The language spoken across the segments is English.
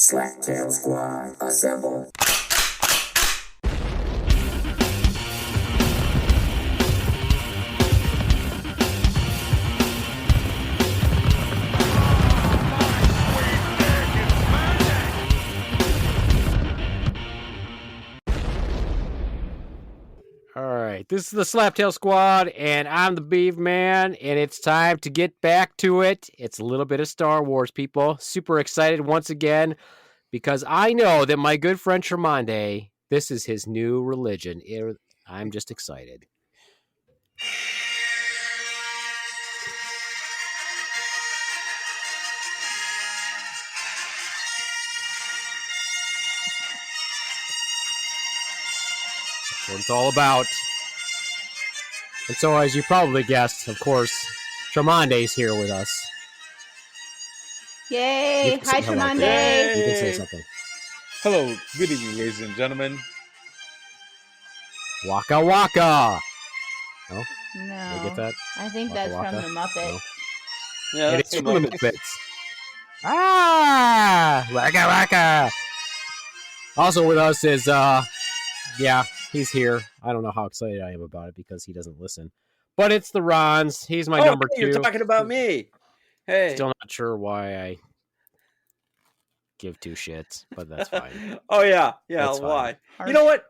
Slack Tail Squad, assemble. All right, this is the Slaptail Squad, and I'm the Beef Man, and it's time to get back to it. It's a little bit of Star Wars, people. Super excited once again, because I know that my good friend Tromondae, this is his new religion. I'm just excited. That's what it's all about. And so, as you probably guessed, of course, Tromondae's here with us. Yay! Hi, Tromondae. You can say something. Hello, good evening, ladies and gentlemen. Waka waka. No? No. You get that? I think Waka that's waka? from the Muppets. No. Yeah, It that's is the from the Muppets. Muppets. Ah! Waka waka! Also with us is, he's here. I don't know how excited I am about it because he doesn't listen. But it's the Rons. He's my number two. You're talking about me. Hey. Still not sure why I give two shits, but that's fine. Oh, yeah. That's Why? fine. You know what?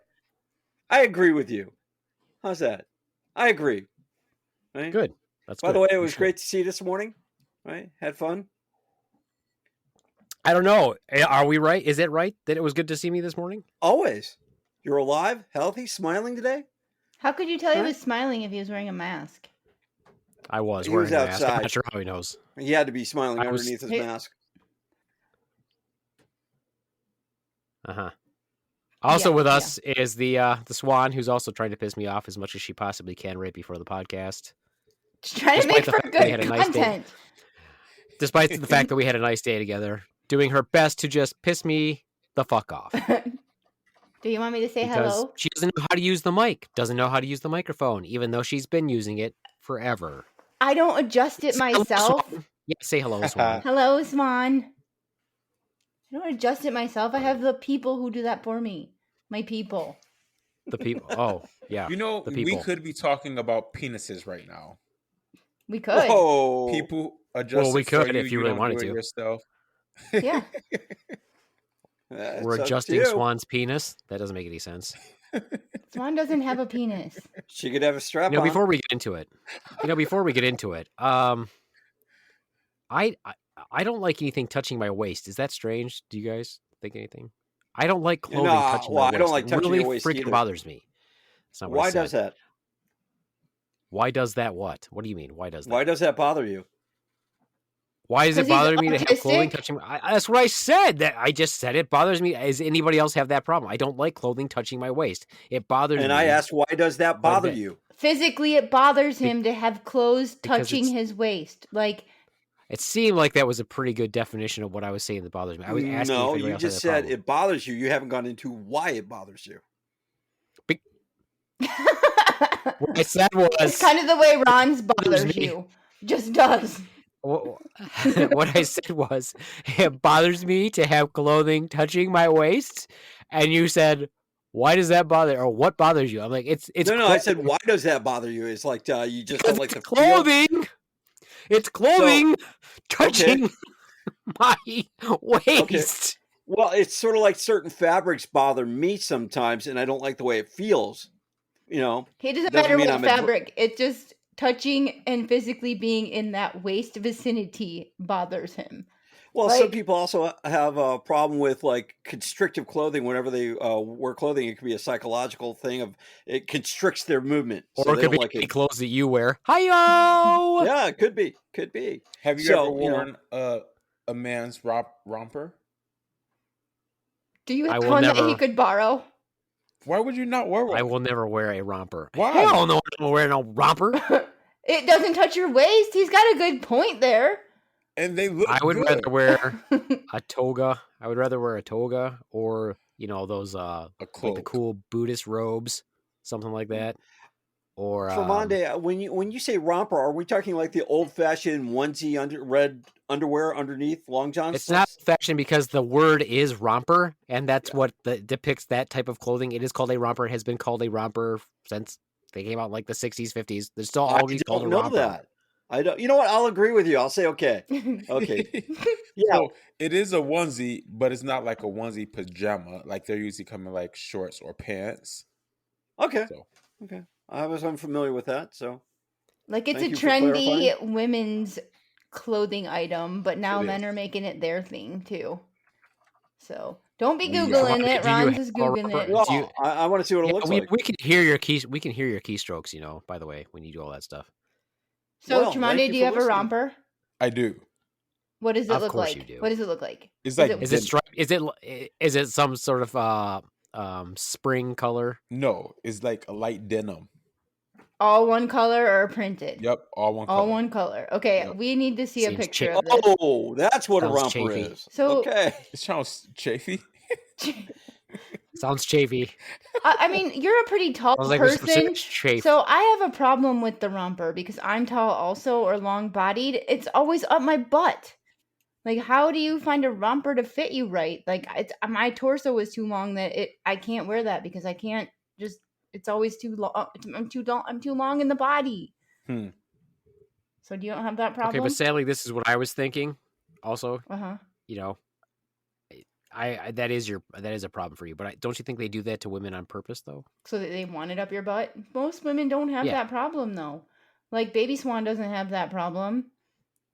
I agree with you. How's that? I agree. Right? Good. That's By good. the way, it You was should. great to see you this morning. Right? Had fun? I don't know. Are we right? Is it right that it was good to see me this morning? Always. You're alive, healthy, smiling today? How could you tell he Huh? was smiling if he was wearing a mask? I was He wearing was a mask. I'm outside. not sure how he knows. He had to be smiling I was- underneath his Hey. mask. Uh-huh. Also Yeah, with us is the Swan, who's also trying to piss me off as much as she possibly can right before the podcast. Just trying to Despite make the for fact that we good had a nice day. content. Despite the fact that we had a nice day together, doing her best to just piss me the fuck off. Do you want me to say Because hello? she doesn't know how to use the mic, doesn't know how to use the microphone, even though she's been using it forever. I don't adjust it Say hello, myself. Swan. Yeah, say hello, Swan. Hello, Swan. I don't adjust it myself. I have the people who do that for me. My people. The people. Oh, yeah. You know, The we people. could be talking about penises right now. We could. Whoa. People adjust. Well, we it for could if you really don't wanted do it to. yourself. Yeah. That's We're up to adjusting you. Swan's penis. That doesn't make any sense. Swan doesn't have a penis. She could have a strap You know, on. before we get into it, I don't like anything touching my waist. Is that strange? Do you guys think anything? I don't like clothing No, touching well, my I waist. don't like It touching really your waist freaking either. bothers me. That's not what I Why said. does that? Why does that what? What do you mean? Why does that? Why does that bother you? Why does it 'Cause he's bother me to have clothing autistic? touching my... That's what I said. That I just said it bothers me. Does anybody else have that problem? I don't like clothing touching my waist. It bothers me. And I asked, why does that bother bit. you? Physically, it bothers him to have clothes Because touching it's- his waist. Like, It seemed like that was a pretty good definition of what I was saying that bothers me. I was asking No, if anybody you else had just that said problem. it bothers you. You haven't gone into why it bothers you. What I said was... it's kind of the way Ron's bothers me. you. Just does. What I said was, it bothers me to have clothing touching my waist, and you said, "Why does that bother?" Or what bothers you? I'm like, it's No, I said, why does that bother you? It's like you just don't like it's the feel. clothing. It's clothing touching my waist. Well, it's sort of like certain fabrics bother me sometimes, and I don't like the way it feels. You know, He doesn't Doesn't matter mean what I'm fabric. It's just touching and physically being in that waist vicinity bothers him. well, some Like- people also have a problem with like constrictive clothing. Whenever they wear clothing, it can be a psychological thing of it constricts their movement. Or so it they could don't be like any it. clothes that you wear. Hi-yo! Yeah, it could be. Have you So, ever you know- worn a man's romper? Do you I have will one that he never- could borrow? Why would you not wear one? I will never wear a romper. Why? Hell no, I don't wear no romper. It doesn't touch your waist. He's got a good point there. And they look. I would good. rather wear a toga. I would rather wear a toga or, you know, those a like cloak. the cool Buddhist robes, something like that. Or Tromondae, when you say romper, are we talking like the old fashioned onesie underwear underneath long johns. It's not fashion because the word is romper, and that's what depicts that type of clothing. It is called a romper. It has been called a romper since they came out in like the 60s, 50s. There's still always called a know romper. that. I don't. You know what? I'll agree with you. I'll say okay. Okay. Yeah. So it is a onesie, but it's not like a onesie pajama. Like they're usually coming like shorts or pants. Okay. So Okay. I was unfamiliar with that, so Like it's Thank a you for trendy clarifying. women's clothing item, but now It men is. are making it their thing too. So don't be Yeah. googling it. Do you Ron's have is a googling romper? it. Do well, you- I want to see what it Yeah, looks we, like. we can hear your keys. We can hear your keystrokes. By the way, when you do all that stuff. So Well, thank Tromondae, you do you for have a listening. romper? I do. What does it Of look course like? you do. What does it look like? It's Is like it- Is it stripe? Is it some sort of spring color? no, it's like a light denim. All one color or printed? Yep, all one All color. one color. Okay, Yep. we need to see a Seems picture cha- of this. Oh, that's what a Sounds romper chafy. is. So- okay. It sounds chafy. Sounds chafy. I mean, you're a pretty tall Sounds like there's some person. serious chafe. So I have a problem with the romper because I'm tall also or long bodied. It's always up my butt. Like, how do you find a romper to fit you right? Like, my torso is too long that I can't wear that because I can't just. It's always too long. I'm too long in the body. Hmm. So do you don't have that problem? Okay, but sadly, this is what I was thinking. Also, Uh-huh. that is a problem for you. But don't you think they do that to women on purpose, though? So that they want it up your butt. Most women don't have Yeah. that problem though. Like Baby Swan doesn't have that problem.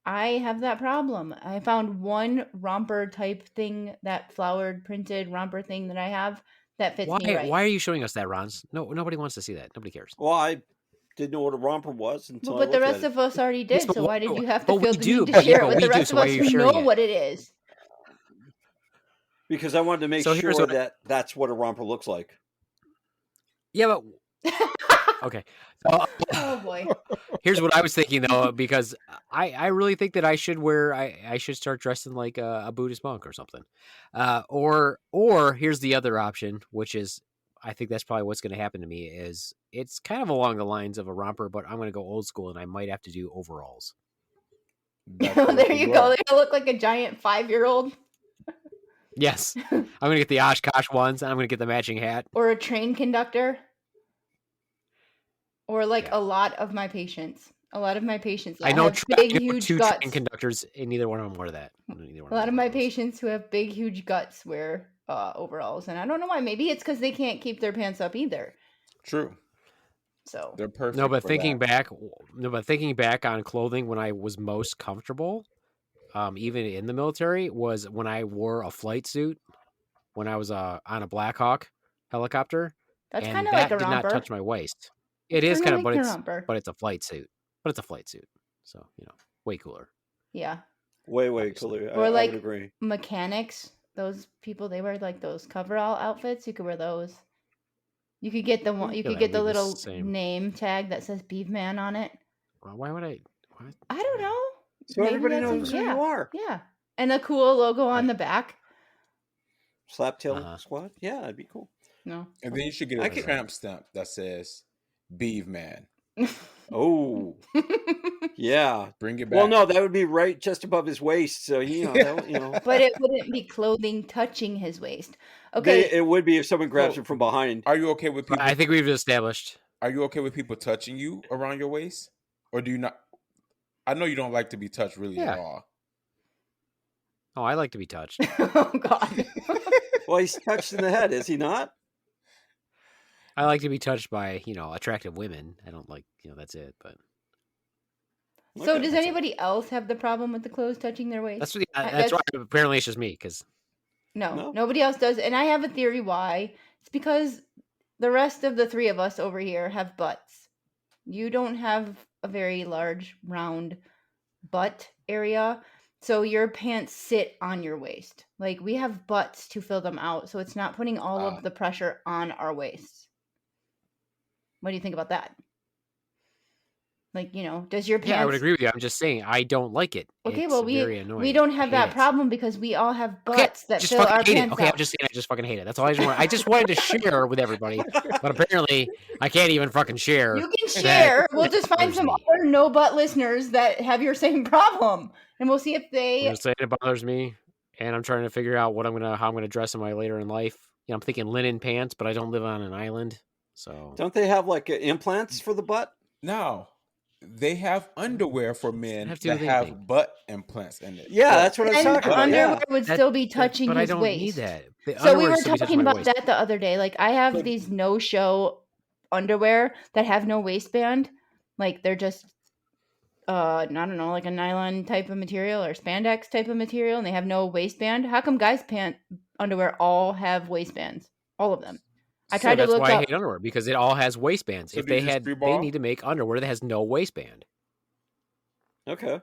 I have that problem. I found one romper type thing, that flowered printed romper thing that I have that fits me right. Why are you showing us that, Rons? No, nobody wants to see that. Nobody cares. Well, I didn't know what a romper was until Well, but I the looked rest at of us already did. Yes, but so why did you have to but we feel the do, need to but share yeah, it with we the do, rest so of why us are you who sharing know it? what it is? it because I wanted to make So here's sure what that that's what a romper looks like. Yeah, but okay. So, Oh boy. here's what I was thinking though, because I really think that I should wear I should start dressing like a Buddhist monk or something, or here's the other option, which is I think that's probably what's going to happen to me. Is it's kind of along the lines of a romper, but I'm going to go old school and I might have to do overalls. That's There what you are. go. They look like a giant 5-year-old Yes, I'm going to get the Oshkosh ones, and I'm going to get the matching hat. or a train conductor. Or like Yeah. a lot of my patients. A lot of my patients. I know, have big, I know huge 2 guts. train conductors, and neither one of them wear that. A lot of my patients who have big, huge guts wear overalls, and I don't know why. Maybe it's because they can't keep their pants up either. True. So They're perfect. No, but for thinking that. back on clothing when I was most comfortable, even in the military, was when I wore a flight suit when I was on a Black Hawk helicopter. that's and kind of that like a did romper. not touch my waist. It is Kinda kind of, like but a it's romper. but it's a flight suit. But it's a flight suit, so way cooler. Yeah, Way Obviously. cooler. Or I like- would agree. mechanics. Those people, they wear like those coverall outfits. You could wear those. You could get the one. You Yeah, could that get the would be the little same. name tag that says "Beef Man" on it. Why would I? What? I don't know. So Maybe everybody that's a- knows who yeah. you are. Yeah, and a cool logo on the back. Slaptail Uh-huh. squad. Yeah, that'd be cool. No. And then you should get I a could- tramp stamp that says "Beeve Man." Oh, yeah. Bring it back. Well, no, that would be right just above his waist. So But it wouldn't be clothing touching his waist. Okay. it would be if someone grabs So- him from behind. Are you okay with people? I think we've established. Are you okay with people touching you around your waist, or do you not? I know you don't like to be touched really Yeah. at all. Oh, I like to be touched. Oh God. Well, he's touched in the head, is he not? I like to be touched by attractive women. I don't like that's it. But So Okay. does anybody else have the problem with the clothes touching their waist? that's why apparently it's just me because No, No? nobody else does. And I have a theory why. It's because the rest of the 3 of us over here have butts. You don't have a very large, round butt area. So your pants sit on your waist. Like we have butts to fill them out. So it's not putting all Ah. of the pressure on our waists. What do you think about that? Like, does your pants... yeah, I would agree with you. I'm just saying I don't like it. Okay, It's well, very annoying. we don't I have hate that it. problem because we all have Okay, butts that just fill fucking our hate it. pants Okay, out. I'm just saying I just fucking hate it. That's all I just want. I just wanted to share with everybody, but apparently I can't even fucking share. You can that share. We'll just find bothers some me. other no butt listeners that have your same problem. And we'll see if I'm they. just saying it bothers me, and I'm trying to figure out how I'm gonna dress in my later in life. I'm thinking linen pants, but I don't live on an island, so Don't they have like implants for the butt? Now, they have underwear for Does that men have to do that with have anything? butt implants in it. Yeah, So, that's what I'm Then talking about. underwear Yeah. would That- still be touching but I his don't waist. need that. The So we underwear were should be touching talking my about waist. that the other day. Like I have So- these no-show underwear that have no waistband. Like they're just I don't know, like a nylon type of material or spandex type of material, and they have no waistband. How come guys' underwear all have waistbands? All of them. I So tried to that's look why I up. hate underwear, because it all has waistbands. So If do you they just had, free they ball? need to make underwear that has no waistband. Okay.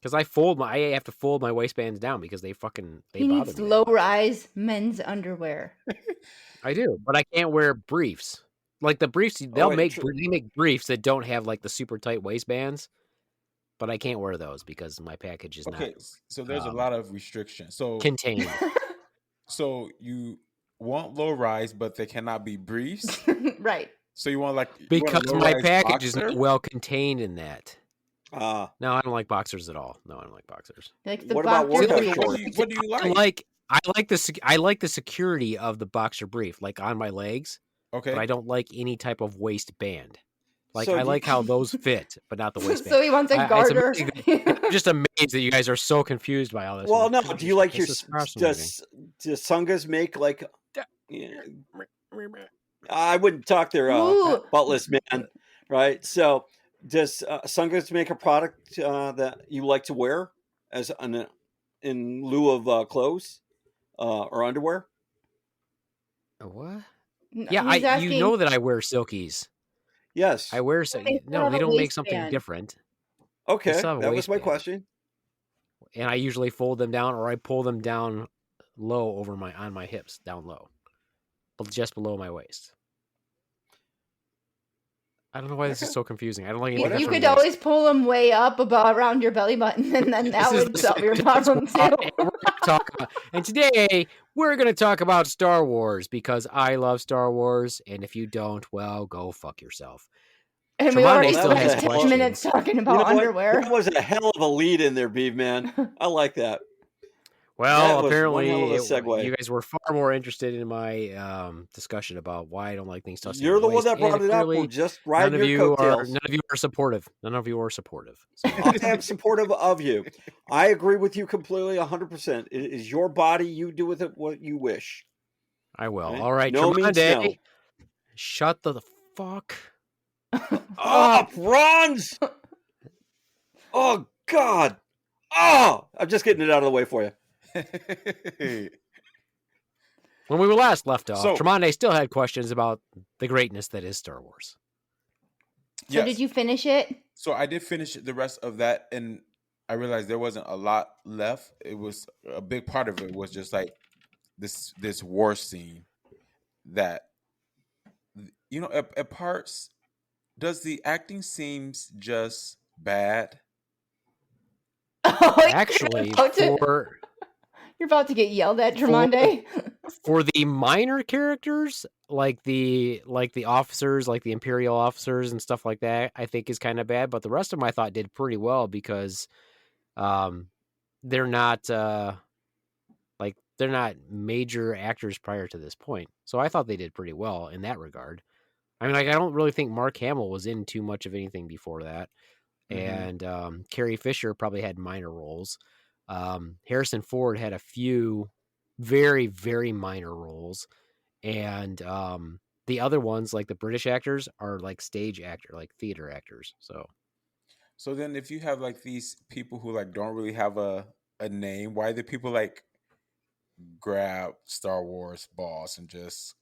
Because I have to fold my waistbands down because they He bother needs me. that much. low-rise men's underwear. I do, but I can't wear briefs. Like the briefs, they'll wait, make they make briefs that don't have like the super tight waistbands, but I can't wear those because my package is okay, not so there's a um, lot of restrictions. So, contained. so you want low rise, but they cannot be briefs. Right. So you want a Because low my rise package is boxer? not well contained in that. Uh, No, I don't like boxers at all. No, I don't like boxers. Like the What about boxer workout briefs. shorts? What do you I like? like the security of the boxer brief, like on my legs, Okay. but I don't like any type of waistband. Like So I you- like how those fit, but not the waistband. So he wants a It's garter. amazing I'm just amazed that you guys are so confused by all this. well, I'm no. like, Do you like your? this is fascinating. Does Sungas make like? Yeah, I wouldn't talk their Ooh. buttless man, right? So, does Sungas make a product that you like to wear as in lieu of clothes or underwear? What? N- Yeah, he's you asking- know that I wear silkies. Yes. I wear They no, have they a don't make something waistband. different. Okay, still have a that was my waistband. question. And I usually fold them down, or I pull them down low on my hips, down low, but just below my waist. I don't know why this is Okay. so confusing. I don't like You, anything you from could the waist. always pull them way up above around your belly button, and then that This is- would solve your this is problem why too. we're gonna talk about, and today we're going to talk about Star Wars because I love Star Wars, and if you don't, well, go fuck yourself. And we Tremondae already still spent has 10 questions. minutes talking You know about what? underwear. That was a hell of a lead in there, Beeve man. I like that. Well, That was apparently, one hell of a segue. you guys were far more interested in my discussion about why I don't like things touching. You're my the one waist, that brought and it up. clearly We're just none riding of your you are coattails. none of you are supportive. None of you are supportive. So, I am supportive of you. I agree with you completely, 100%. It is your body. You do with it what you wish. I will. Right? All right, No means Tremondae, no. shut the fuck. Up, runs! Oh, God. Oh, I'm just getting it out of the way for you. When we were last left off, So- Tremondae still had questions about the greatness that is Star Wars. So Yes. did you finish it? So I did finish the rest of that, and I realized there wasn't a lot left. It was a big part of it was just like this war scene that at parts does the acting seems just bad. Oh, Actually, you're about to get yelled at, Tremondae. for the minor characters, like the officers, like the Imperial officers and stuff like that, I think is kind of bad. But the rest of them I thought did pretty well because they're not they're not major actors prior to this point. So I thought they did pretty well in that regard. I mean, like I don't really think Mark Hamill was in too much of anything before that. Mhm. And Carrie Fisher probably had minor roles. Harrison Ford had a few very, very minor roles. And the other ones, like the British actors, are like stage actor, like theater actors. So then, if you have like these people who like don't really have a name, why do people like grab Star Wars balls and just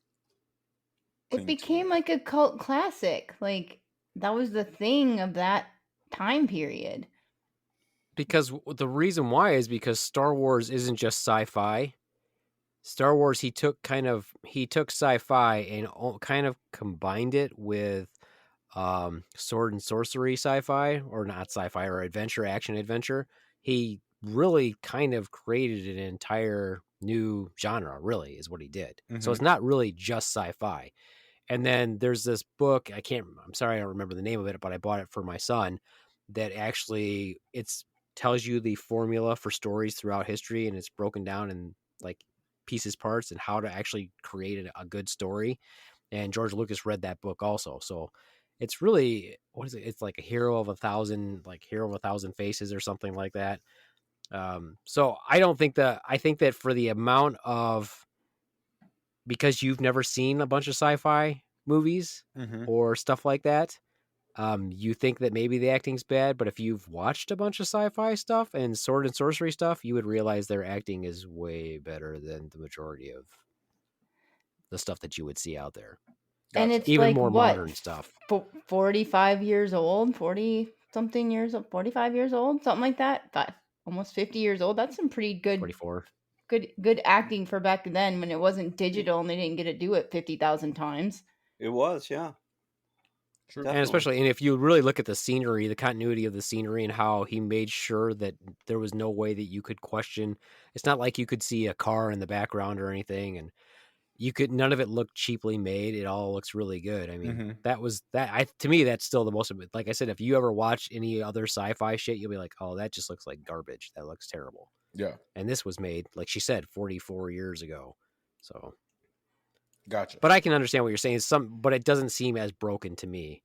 It cling to became like a cult classic. Like that was the thing of that time period. because the reason why is because Star Wars isn't just sci-fi. Star Wars, he took sci-fi and kind of combined it with sword and sorcery sci-fi, or not sci-fi, or action adventure. He really kind of created an entire new genre, really, is what he did. So it's not really just sci-fi. And then there's this book, I'm sorry I don't remember the name of it, but I bought it for my son, that actually it's tells you the formula for stories throughout history, and it's broken down in like pieces, parts, and how to actually create a good story. And George Lucas read that book also, so it's really, what is it? It's like a hero of a thousand faces or something like that. So I think that for the amount of, because you've never seen a bunch of sci-fi movies Mhm. or stuff like that, you think that maybe the acting's bad, but if you've watched a bunch of sci-fi stuff and sword and sorcery stuff, you would realize their acting is way better than the majority of the stuff that you would see out there. And Gotcha. it's Even like more what, modern stuff. 45 years old, 40 something years old, 45 years old, something like that. Almost 50 years old. That's some pretty good 44. good acting for back then when it wasn't digital and they didn't get to do it 50,000 times. It was, yeah. True. Definitely. And especially, and if you really look at the scenery, the continuity of the scenery, and how he made sure that there was no way that you could question. It's not like you could see a car in the background or anything, and none of it looked cheaply made. It all looks really good. I mean, Mhm. to me, that's still the most, like I said, if you ever watch any other sci-fi shit, you'll be like, oh, that just looks like garbage. That looks terrible. Yeah. And this was made, like she said, 44 years ago. So, Gotcha. but I can understand what you're saying. But it doesn't seem as broken to me,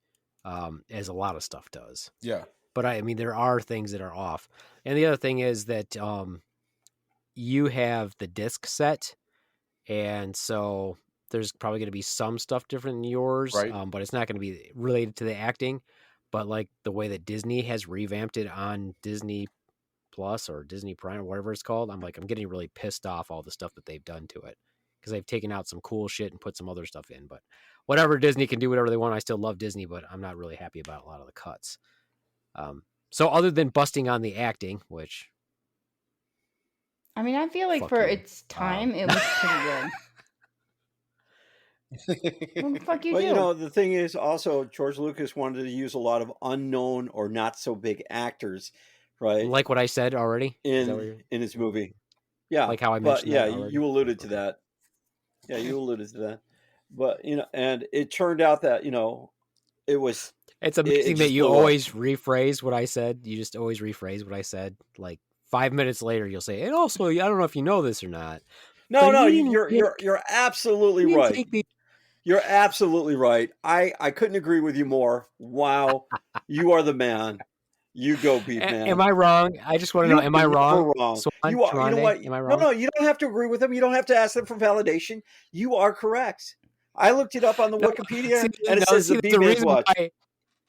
as a lot of stuff does. Yeah. But I mean, there are things that are off. And the other thing is that, you have the disc set, and so there's probably going to be some stuff different than yours, Right. but it's not going to be related to the acting. But like the way that Disney has revamped it on Disney Plus or Disney Prime or whatever it's called, I'm getting really pissed off all the stuff that they've done to it, because they've taken out some cool shit and put some other stuff in. But whatever, Disney can do whatever they want. I still love Disney, but I'm not really happy about a lot of the cuts. So other than busting on the acting, which, I mean, I feel like fuck for you. its time, it was pretty good. What the fuck you But do? you know, the thing is also George Lucas wanted to use a lot of unknown or not so big actors, right? Like what I said already, is that what you're, in his movie. Yeah. like how I But mentioned yeah, that already? you alluded to Okay. that. Yeah, you alluded to that. But you know, and it turned out that, you know, it was It's it amazing that just you blew up. always rephrase what I said. You just always rephrase what I said. Like 5 minutes later, you'll say, and also, I don't know if you know this or not. No, but no, he didn't you're absolutely he didn't right. take the- You're absolutely right. I couldn't agree with you more. Wow, you are the man. You go, Beef Man. Am I wrong? I just want to know, am I You're wrong? never wrong. Swan, You are. You know Tromondae, what? am I No, wrong? no. You don't have to agree with them. You don't have to ask them for validation. You are correct. I looked it up on the No, Wikipedia, see, and it no, says see, the there's a Beef Man's reason watch. why.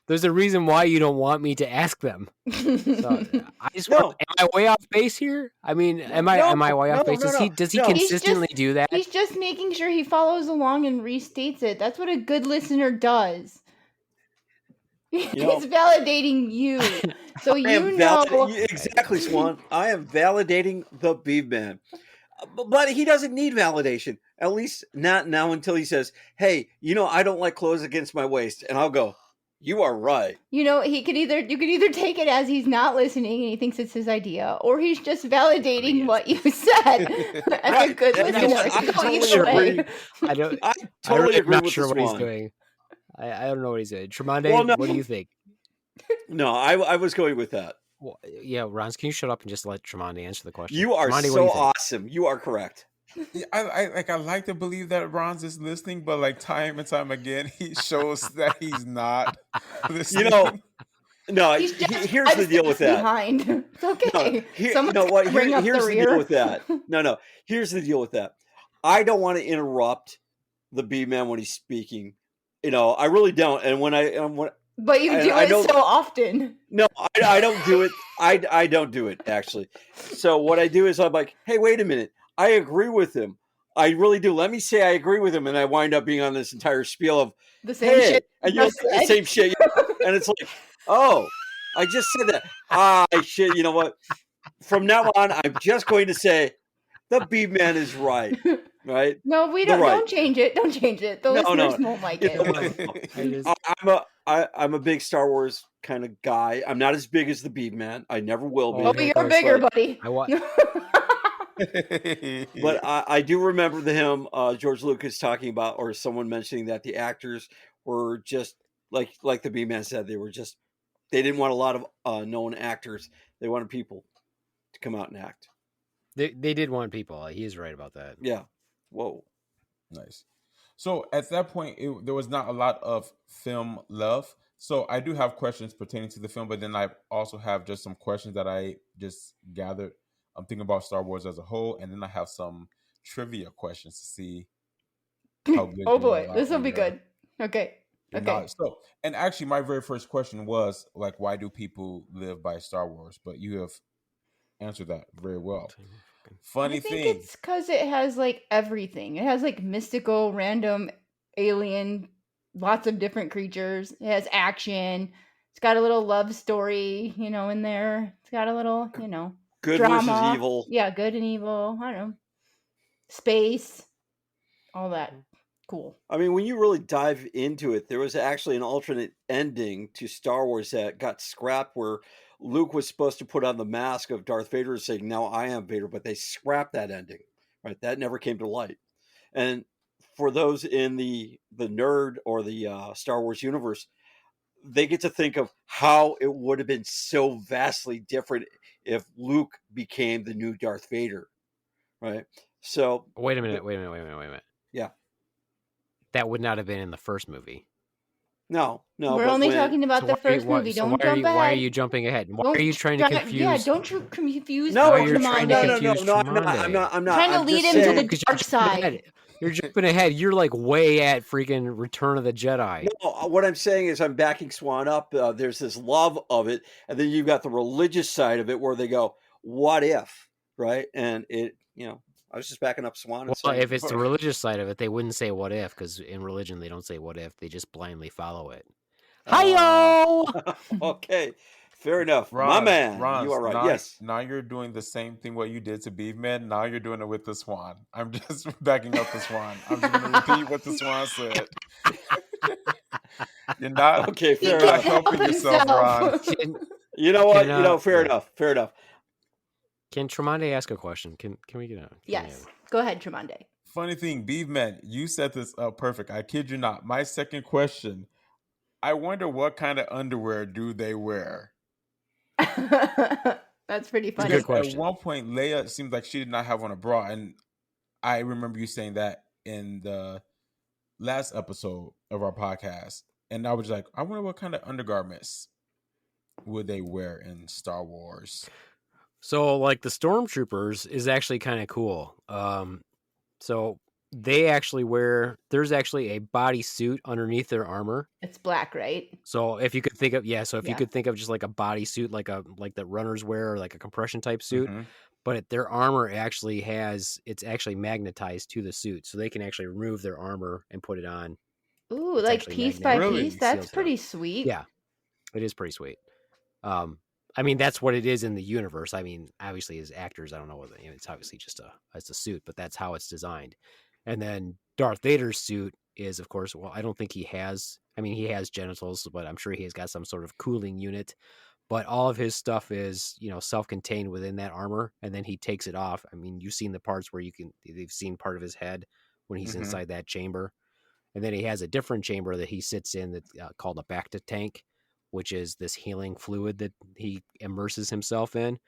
There's a reason why you don't want me to ask them. So I just No. want. Am I way off base here? I mean, am I way off base? Does he no. consistently do that? He's just making sure he follows along and restates it. That's what a good listener does. He's know- validating you. So I you am know. exactly, Swan. I am validating the Beef Man. But he doesn't need validation. At least not now, until he says, "Hey, you know, I don't like clothes against my waist," and I'll go, "You are right." You know, you could either take it as he's not listening and he thinks it's his idea, or he's just validating what you said as a good And you know listener. what? It I could go totally either way. agree. I totally I'm agree not with sure the what he's Swan. doing. I don't know what he's doing. Tremonde, Well, no. what do you think? No, I was going with that. Well, yeah, Rons, can you shut up and just let Tremonde answer the question? You are Tremonde, what do so you think? awesome. You are correct. Yeah, I like to believe that Ron's is listening, but like time and time again, he shows that he's not listening. You know, no. He's just Here's the deal with that. Behind. It's okay. No, you Someone's know what? gonna bring up Here's the the rear. deal with that. No. Here's the deal with that. I don't want to interrupt the Bee Man when he's speaking. You know, I really don't. And when But you do it so often. No, I don't do it. I don't do it, actually. So what I do is I'm like, hey, wait a minute. I agree with him. I really do. Let me say I agree with him. And I wind up being on this entire spiel of the same shit. And you'll say the same shit. And it's like, oh, I just said that. Shit. You know what? From now on, I'm just going to say the Bee Man is right. Right? No, we don't. Don't change it. Don't change it. The listeners won't like it. I'm a big Star Wars kind of guy. I'm not as big as the Bee Man. I never will be. Oh, you're bigger, buddy. But I do remember him, George Lucas, talking about, or someone mentioning that the actors were just like the Bee Man said. They didn't want a lot of known actors. They wanted people to come out and act. They did want people. He is right about that. Yeah. Whoa. Nice. So at that point, there was not a lot of film love. So I do have questions pertaining to the film, but then I also have just some questions that I just gathered. I'm thinking about Star Wars as a whole, and then I have some trivia questions to see how good Oh you boy, are this will in be your, good. Okay. your Okay. knowledge. So, and actually, my very first question was like, why do people live by Star Wars? But you have answered that very well. Funny I think thing. it's because it has like everything. It has like mystical, random, alien, lots of different creatures. It has action. It's got a little love story, in there. It's got a little, Good drama. versus evil. Yeah, good and evil. I don't know. Space. All that. Cool. I mean, when you really dive into it, there was actually an alternate ending to Star Wars that got scrapped where Luke was supposed to put on the mask of Darth Vader saying, "Now I am Vader," but they scrapped that ending. Right? That never came to light. And for those in the nerd or the Star Wars universe, they get to think of how it would have been so vastly different if Luke became the new Darth Vader. Right? So Wait a minute. yeah. That would not have been in the first movie. No. We're but only when- talking about the first movie. Don't jump ahead. Why are you jumping ahead? Why are you trying to confuse? Yeah, don't you confuse No, you're trying to Tremonde. confuse no, I'm Tremonde. not. I'm Trying to I'm lead just him to saying- the Because dark you're jumping side. ahead. You're jumping ahead. You're like way at freaking Return of the Jedi. No, what I'm saying is I'm backing Swan up. There's this love of it, and then you've got the religious side of it where they go, "What if?" Right? And it, I was just backing up Swan. And Well, saying, if it's the religious side of it, they wouldn't say "what if" because in religion they don't say "what if." They just blindly follow it. Hi-yo! Okay, fair enough. My Ron, man, Ron, you are right. now, Yes. Now you're doing the same thing what you did to Beefman. Now you're doing it with the Swan. I'm just backing up the Swan. I'm just going to repeat what the Swan said. You're not, Okay, fair you're not enough. helping yourself, Ron. You know what? Can, Fair yeah. enough. Fair enough. Can Tremonde ask a question? Can we get out? Yes. Go ahead, Tremonde. Funny thing, Beefman, you set this up perfect. I kid you not. My second question, I wonder what kind of underwear do they wear? That's pretty funny. Good question. At one point, Leia seemed like she did not have on a bra, and I remember you saying that in the last episode of our podcast, and I was like, I wonder what kind of undergarments would they wear in Star Wars. So, like the stormtroopers is actually kind of cool. So they actually wear. There's actually a body suit underneath their armor. It's black, right? So if you could think of you Yeah. could think of just like a body suit, like the runners wear, or like a compression type suit, Mhm. but their armor actually it's actually magnetized to the suit, so they can actually remove their armor and put it on. Ooh, It's like actually piece by magnetic. Really? piece. That's Seals it pretty up. sweet. Yeah, it is pretty sweet. I mean, that's what it is in the universe. I mean, obviously, as actors, I don't know what it's obviously just it's a suit, but that's how it's designed. And then Darth Vader's suit is, of course, well, I don't think he has. I mean, he has genitals, but I'm sure he's got some sort of cooling unit. But all of his stuff is, self-contained within that armor, and then he takes it off. I mean, you've seen the parts where they've seen part of his head when he's Mhm. inside that chamber, and then he has a different chamber that he sits in that's called a Bacta tank, which is this healing fluid that he immerses himself in.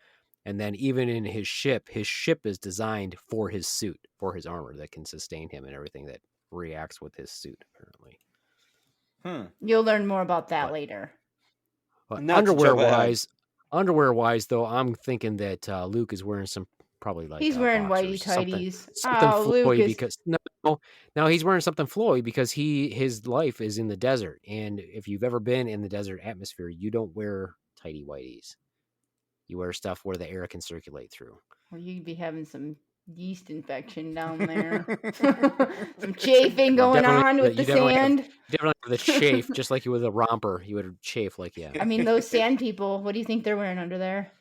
And then even in his ship is designed for his suit, for his armor that can sustain him and everything that reacts with his suit, apparently. You'll learn more about that But- later. But Not to jump underwear wise, though, I'm thinking that Luke is wearing some probably like He's wearing boxers, whitey tighties. something Oh, Luke flowy is. because no, he's wearing something flowy because his life is in the desert, and if you've ever been in the desert atmosphere, you don't wear tighty whities. You wear stuff where the air can circulate through. Well, you'd be having some yeast infection down there. Some chafing going Definitely- on with you the definitely have- sand. Definitely have the chafe, just like you with a romper, you would chafe like I mean, those sand people, what do you think they're wearing under there?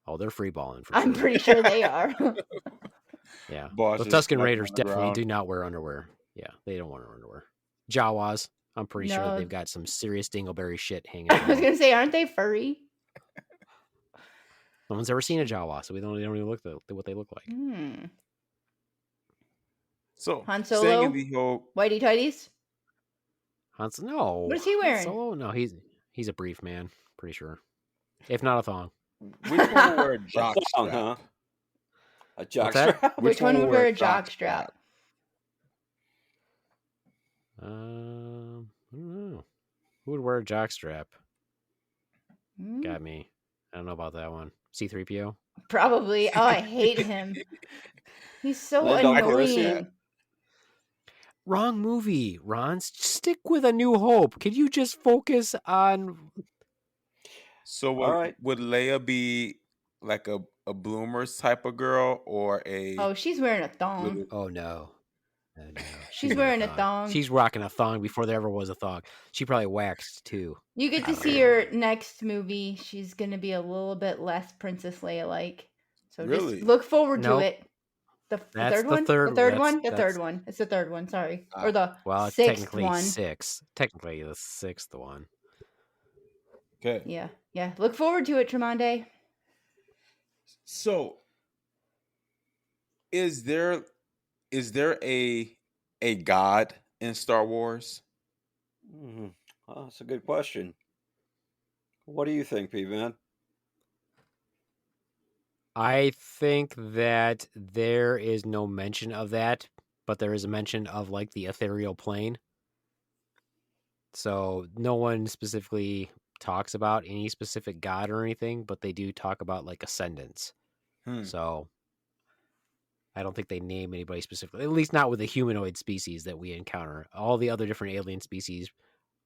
Oh, they're free balling for I'm sure. pretty sure they are. Yeah. Boss The just Tusken stepped Raiders on the definitely ground. do not wear underwear. Yeah, they don't wear underwear. Jawas, I'm pretty sure No. they've got some serious dingleberry shit hanging. I was from them. gonna say, aren't they furry? No one's ever seen a Jawa, so they don't even look what they look like. Hmm. So, Han staying Solo? in the whole Whitey tighties? No. What is he wearing? Solo? No, he's a brief man. Pretty sure. if not a thong. Which one will wear a A jock thong, strap? huh? A jock What's that? strap? Which one will would wear a jock strap? I don't know. Who would wear a jock strap? Hmm? Got me. I don't know about that one. C-3PO? Probably. Oh, I hate him. He's so Lando annoying. Wrong movie, Ron. Stick with A New Hope. Could you just focus on... So All right. would Leia be like a bloomers type of girl or a Oh, she's wearing a thong. little? Oh, no. Oh, no. She's wearing a thong. She's rocking a thong before there ever was a thong. She probably waxed, too. You get to see her next movie. She's going to be a little bit less Princess Leia-like. So Really? just look forward to Nope. it. The That's third the one? third- The third that's- one? The that's- third one. It's the third one, sorry. Or the Well, it's sixth technically one. six. Technically the sixth one. Okay. Yeah, yeah. Look forward to it, Tremondae. So is there a god in Star Wars? Oh, that's a good question. What do you think, P-Man? I think that there is no mention of that, but there is a mention of like the ethereal plane. So no one specifically talks about any specific god or anything, but they do talk about like ascendants. So I don't think they name anybody specifically, at least not with the humanoid species that we encounter. All the other different alien species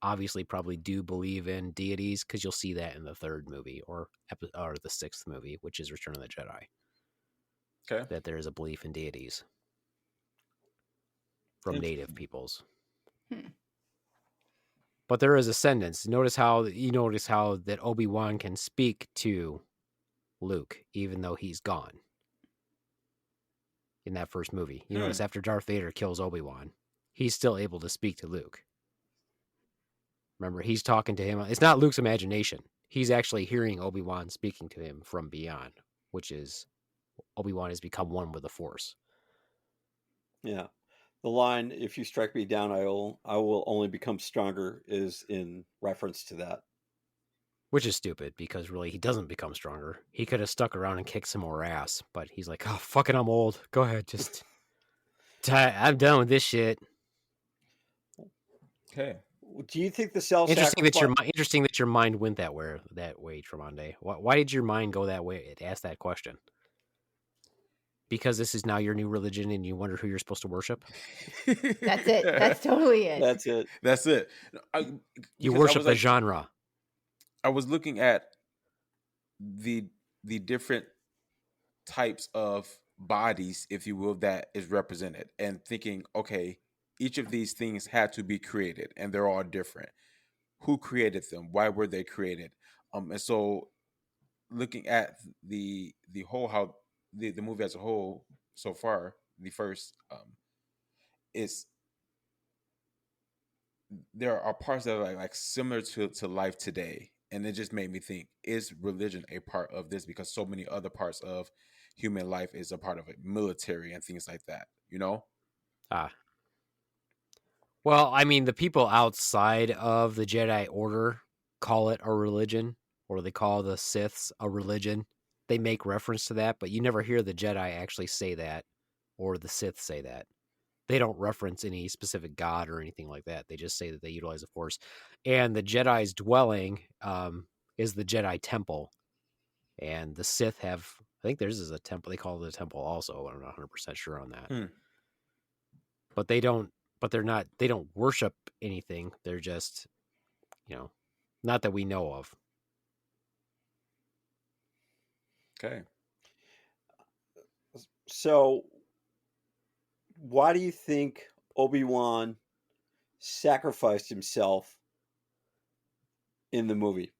obviously probably do believe in deities, because you'll see that in the third movie or the sixth movie, which is Return of the Jedi. Okay. That there is a belief in deities from native peoples. But there is ascendants. Notice how that Obi-Wan can speak to Luke even though he's gone. In that first movie, you notice after Darth Vader kills Obi-Wan, he's still able to speak to Luke. Remember, he's talking to him. It's not Luke's imagination. He's actually hearing Obi-Wan speaking to him from beyond, which is Obi-Wan has become one with the Force. Yeah. The line, "If you strike me down, I will only become stronger," is in reference to that. Which is stupid, because really he doesn't become stronger. He could have stuck around and kicked some more ass, but he's like, "Oh, fucking, I'm old. Go ahead, just I'm done with this shit." Okay. Do you think the self Interesting that your mind went that way, Tromondae. Why did your mind go that way to ask that question? Because this is now your new religion and you wonder who you're supposed to worship? That's it. That's totally it. That's it. That's it. You Because worship the genre. I was looking at the different types of bodies, if you will, that is represented, and thinking, okay, each of these things had to be created, and they're all different. Who created them? Why were they created? And so, looking at the whole, how the movie as a whole so far, the first, is there are parts that are like similar to life today. And it just made me think, is religion a part of this? Because so many other parts of human life is a part of it, military and things like that, you know? Well, I mean, the people outside of the Jedi Order call it a religion, or they call the Siths a religion. They make reference to that, but you never hear the Jedi actually say that, or the Sith say that. They don't reference any specific god or anything like that. They just say that they utilize the Force. And the Jedi's dwelling is the Jedi Temple. And the Sith have, I think theirs is a temple. They call it a temple also. I'm not 100% sure on that. But they don't worship anything. They're just, not that we know of. Okay. So, why do you think Obi-Wan sacrificed himself in the movie?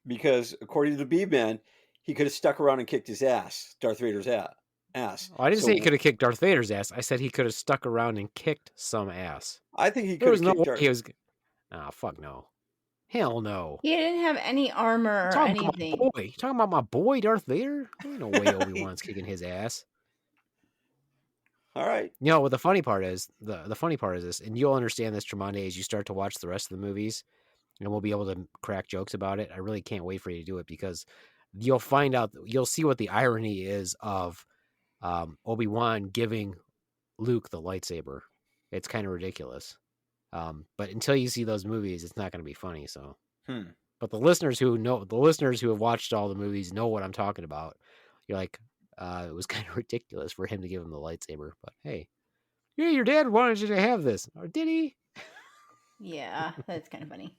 Because according to the B-Man, he could have stuck around and kicked his ass, Darth Vader's ass. Oh, I didn't say he could have kicked Darth Vader's ass. I said he could have stuck around and kicked some ass. I think he There could was have no kicked way Darth. he was. Fuck no. Hell no. He didn't have any armor or Talking anything. about my boy. You talking about my boy Darth Vader? There's no way Obi-Wan's kicking his ass. All right. What the funny part is, the funny part is this, and you'll understand this, Tremondae, as you start to watch the rest of the movies, and we'll be able to crack jokes about it. I really can't wait for you to do it because you'll see what the irony is of Obi-Wan giving Luke the lightsaber. It's kind of ridiculous. But until you see those movies, it's not going to be funny. So, but the listeners who have watched all the movies know what I'm talking about. You're like, it was kind of ridiculous for him to give him the lightsaber, but hey, yeah, your dad wanted you to have this, or did he? Yeah, that's kind of funny.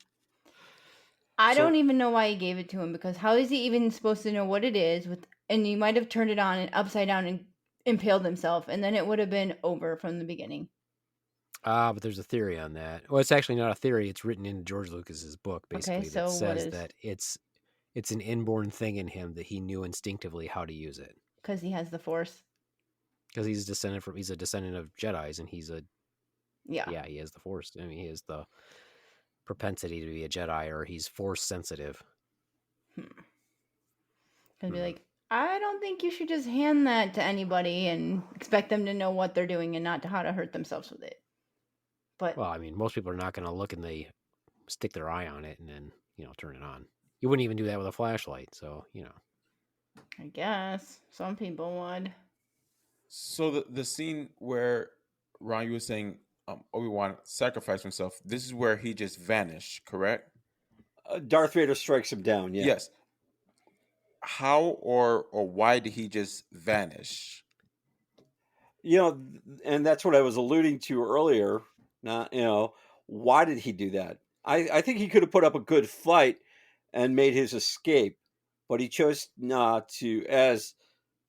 I So- don't even know why he gave it to him, because how is he even supposed to know what it is? And he might have turned it on and upside down and impaled himself, and then it would have been over from the beginning. But there's a theory on that. Well, it's actually not a theory. It's written in George Lucas's book, basically, Okay, so that what says is? that it's an inborn thing in him that he knew instinctively how to use it Because he has the Force. because he's a descendant of Jedi's, and he's Yeah. he has the Force. I mean, he has the propensity to be a Jedi, or he's Force sensitive. I'd be like, I don't think you should just hand that to anybody and expect them to know what they're doing and not how to hurt themselves with it. But Well, I mean, most people are not going to look and they stick their eye on it and then turn it on. You wouldn't even do that with a flashlight, so I guess some people would. So the scene where Ron, you were saying Obi-Wan sacrificed himself. This is where he just vanished, correct? Darth Vader strikes him down. Yeah. Yes. How or why did he just vanish? And that's what I was alluding to earlier. Not, why did he do that? I think he could have put up a good fight and made his escape, but he chose not to. As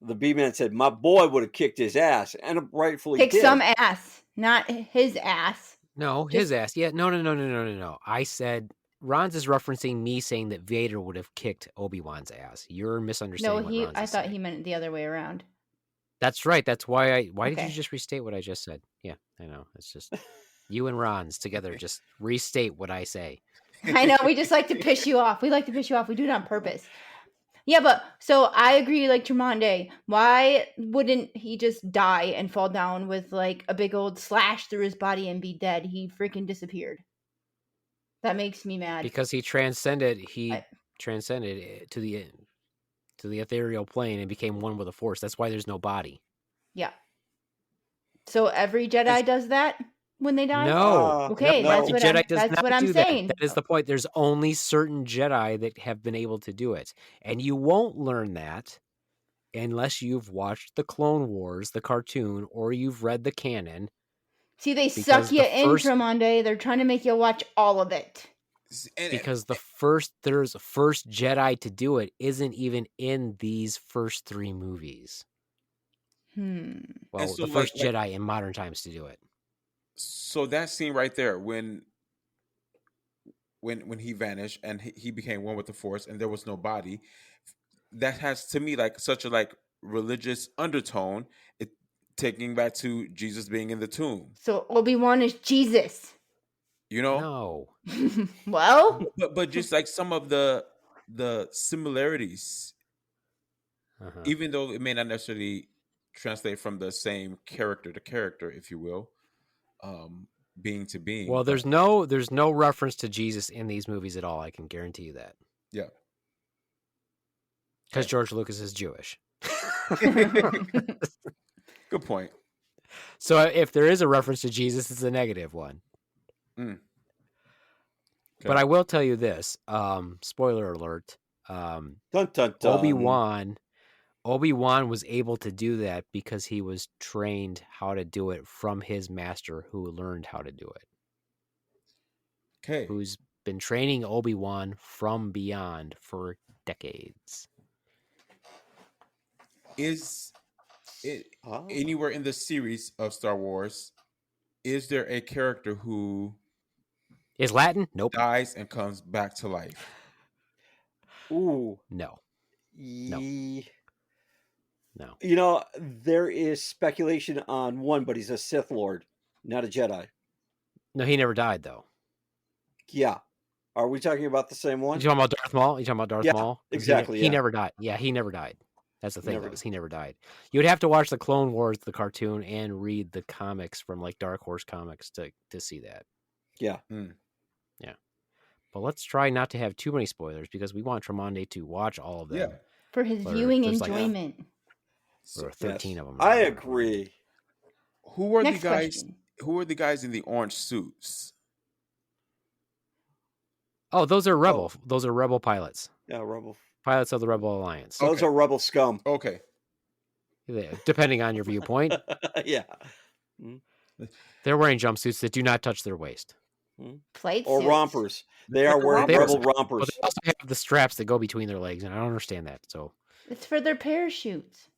the B-Man said, my boy would have kicked his ass, and rightfully Kick did. some ass, not his ass. No, his ass. Yeah, no. I said Ron's is referencing me saying that Vader would have kicked Obi-Wan's ass. You're No, misunderstanding what Ron's I is thought saying. he meant it the other way around. That's right. That's why why did you Okay. just restate what I just said? Yeah, I know. It's just you and Ron's together just restate what I say. I know, we just like to piss you off. We like to piss you off. We do it on purpose. Yeah, but so I agree, like Tromondae. Why wouldn't he just die and fall down with like a big old slash through his body and be dead? He freaking disappeared. That makes me mad. Because he transcended I- to the ethereal plane and became one with the Force. That's why there's no body. Yeah. So every Jedi does that when they die? No. Okay, no, that's every what Jedi I'm, does that's not what I'm do saying. That is the point. There's only certain Jedi that have been able to do it. And you won't learn that unless you've watched the Clone Wars, the cartoon, or you've read the canon. See, they Because suck you the in, first- Tromondae. They're trying to make you watch all of it. Because there's a first Jedi to do it isn't even in these first three movies. Well, so, the first Jedi in modern times to do it. So that scene right there, when he vanished and he became one with the Force, and there was no body, that has to me like such a religious undertone. It taking back to Jesus being in the tomb. So Obi-Wan is Jesus. No. Well, but just like some of the similarities, even though it may not necessarily translate from the same character to character, if you will, being to being. Well, there's no reference to Jesus in these movies at all. I can guarantee you that. Yeah. Because George Lucas is Jewish. Good point. So if there is a reference to Jesus, it's a negative one. Okay. But I will tell you this. Spoiler alert. Dun, dun, dun. Obi-Wan was able to do that because he was trained how to do it from his master who learned how to do it. Okay. Who's been training Obi-Wan from beyond for decades. Is it anywhere in the series of Star Wars, is there a character who is Latin? Nope. Dies and comes back to life? Ooh. No. No. There is speculation on one, but he's a Sith Lord, not a Jedi. No, he never died, though. Yeah. Are we talking about the same one? You talking about Darth Maul? You talking about Darth Maul? Exactly. He never died. Yeah, he never died. That's the thing. He never died. You would have to watch the Clone Wars, the cartoon, and read the comics from Dark Horse Comics to see that. Yeah. Yeah. But let's try not to have too many spoilers because we want Tromondae to watch all of them. Yeah. For his Or viewing there's like- enjoyment. There are 13 of them. I agree. Who are Next the guys? question. Who are the guys in the orange suits? Oh, those are Rebel. Those are Rebel pilots. Yeah, Rebel. Pilots of the Rebel Alliance. Those Okay. are Rebel scum. Okay. Depending on your viewpoint. Yeah. They're wearing jumpsuits that do not touch their waist. Flight Or suits. rompers. They are wearing They are- Rebel But rompers. they also have the straps that go between their legs, and I don't understand that. So It's for their parachutes.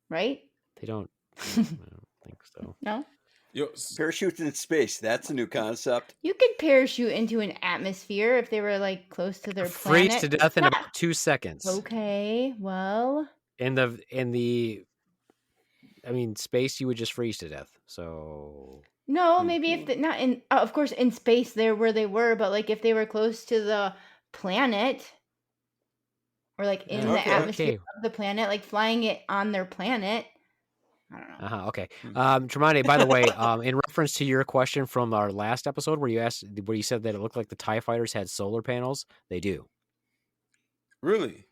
Right? they don't. I don't think so. No? Yo, Parachutes in space. That's a new concept. You could parachute into an atmosphere if they were like close to their Freeze planet. to death in Yeah. about 2 seconds. Okay, well, In the, I mean, space you would just freeze to death. So no, maybe if the, not in, of course, in space there where they were, but like if they were close to the planet, or like in the Okay. atmosphere Okay. of the planet, like flying it on their planet. I don't know. Okay. Tremondae, by the way, in reference to your question from our last episode where you said that it looked like the TIE fighters had solar panels, they do. really?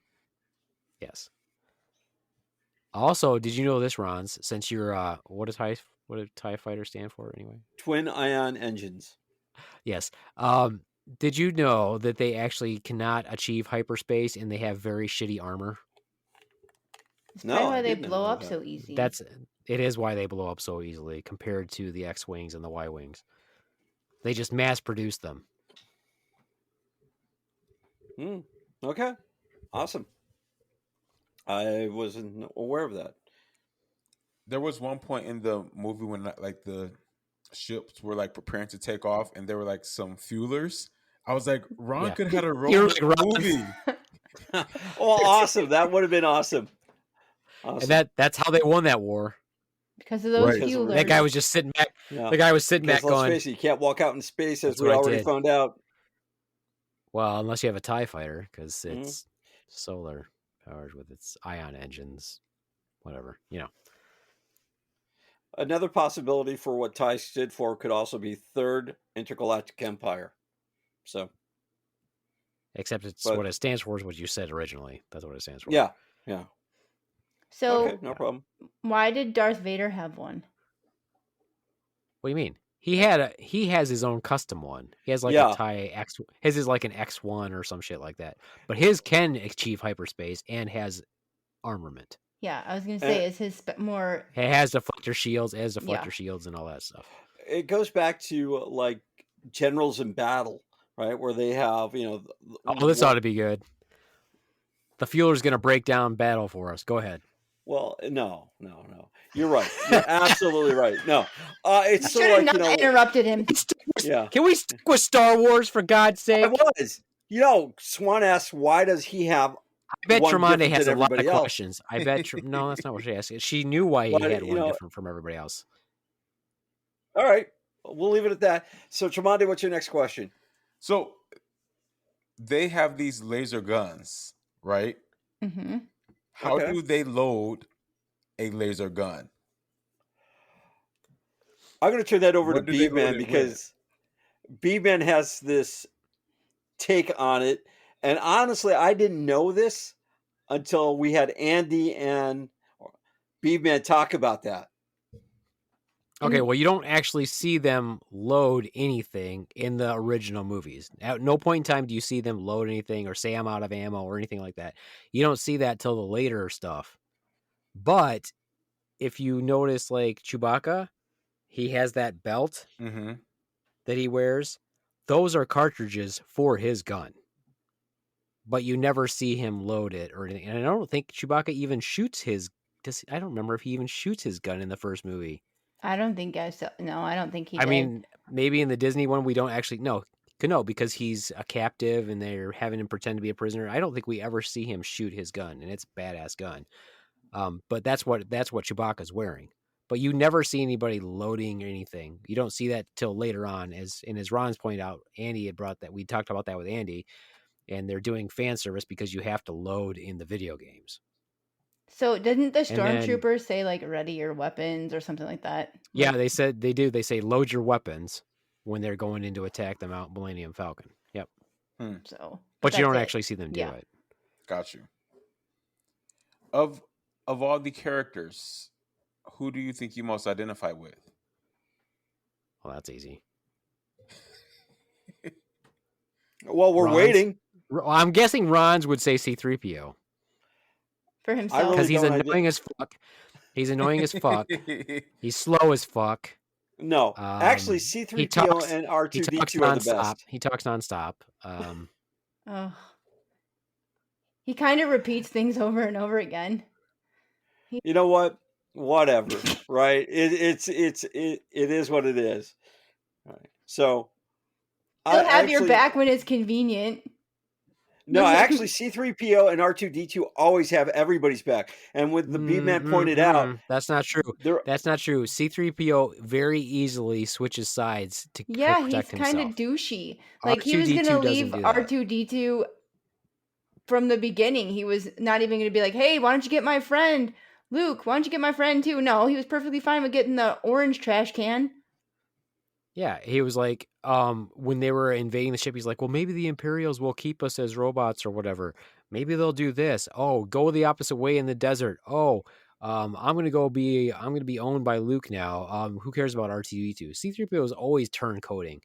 Yes. Also, did you know this, Rons? Since you're what does TIE fighter stand for anyway? Twin ion engines. Yes. Did you know that they actually cannot achieve hyperspace and they have very shitty armor? That's No, probably I why they didn't blow know up that. so easy. It is why they blow up so easily compared to the X-wings and the Y-wings. They just mass produce them. Okay. Awesome. I wasn't aware of that. There was one point in the movie when like the ships were like preparing to take off, and there were like some fuelers. I was like, Ron Yeah. could have had a role You're in like, the Ron. movie. Oh, awesome. That would have been awesome. And that's how they won that war. because of those Right. fuelers. That guy was just sitting back. Yeah. The guy was sitting Because back let's going, face it, you can't walk out in space, as That's we what I already did. found out. well, unless you have a TIE fighter, because Mhm. it's solar powered with its ion engines, whatever, Another possibility for what TIE stood for could also be Third Intergalactic Empire. So, Except it's But- what it stands for is what you said originally. That's what it stands for. yeah. So Okay, no problem. why did Darth Vader have one? What do you mean? He has his own custom one. He has like Yeah. a TIE X. His is like an X1 or some shit like that. But his can achieve hyperspace and has armament. Yeah, I was gonna say, is his more? It has deflector shields, Yeah. shields, and all that stuff. It goes back to like generals in battle, right? Where they have, Oh, this ought to be good. The fueler's going to break down battle for us. Go ahead. Well, no. You're right. You're absolutely right. No, it's Should sort have of like not interrupted him. yeah. Can we stick with Star Wars for God's sake? I was. Swan asks, why does he have? I bet one Tremondae different has than a lot of everybody else. questions. I bet. No, that's not what she asked. She knew why he But, had one you know- different from everybody else. All right, we'll leave it at that. So, Tremondae, what's your next question? So they have these laser guns, right? Mm-hmm. How Okay. do they load a laser gun? I'm going to turn that over What to do they B-Man load it with? because B-Man has this take on it. And honestly, I didn't know this until we had Andy and B-Man talk about that. Okay, well, you don't actually see them load anything in the original movies. At no point in time do you see them load anything or say I'm out of ammo or anything like that. You don't see that till the later stuff. But if you notice, like Chewbacca, he has that belt Mm-hmm. that he wears. Those are cartridges for his gun. But you never see him load it or anything. And I don't think Chewbacca even shoots his... I don't remember if he even shoots his gun in the first movie. I don't think I saw. No, I don't think he. I did. mean, maybe in the Disney one, we don't actually know. No, because he's a captive and they're having him pretend to be a prisoner. I don't think we ever see him shoot his gun, and it's a badass gun. But that's what Chewbacca's wearing. But you never see anybody loading anything. You don't see that till later on. As Ron's pointed out, Andy had brought that. We talked about that with Andy, and they're doing fan service because you have to load in the video games. So didn't the And then- stormtroopers say like ready your weapons or something like that? Yeah, they said they do. They say load your weapons when they're going in to attack the Mount Millennium Falcon. Yep. So, But you that's don't it. actually see them do Yeah. it. Got you. Of all the characters, who do you think you most identify with? Well, that's easy. Well, we're Ron's- waiting. I'm guessing Ron's would say C-3PO. For himself. really Because he's don't annoying as fuck. He's annoying as fuck. He's slow as fuck. No, actually, He C3PO talks. and He R2D2 talks are the nonstop. best. He talks nonstop. Ugh. He kind of repeats things over and over again. You know what? Whatever, right? It is what it is. Right. So, He'll have your back when it's convenient. No, actually, C3PO and R2D2 always have everybody's back. And with the B-Man pointed out, that's not true. That's not true. C-3PO very easily switches sides to Yeah, protect he's kind of himself. douchey. Like he was R2D2 gonna doesn't leave do that. R2D2 from the beginning. He was not even gonna be like, "Hey, why don't you get my friend Luke? Why don't you get my friend too?" No, he was perfectly fine with getting the orange trash can. Yeah, he was like, when they were invading the ship, he's like, well, maybe the Imperials will keep us as robots or whatever. Maybe they'll do this. Oh, go the opposite way in the desert. Oh, I'm gonna be owned by Luke now. Who cares about R2D2? C-3PO is always turncoating.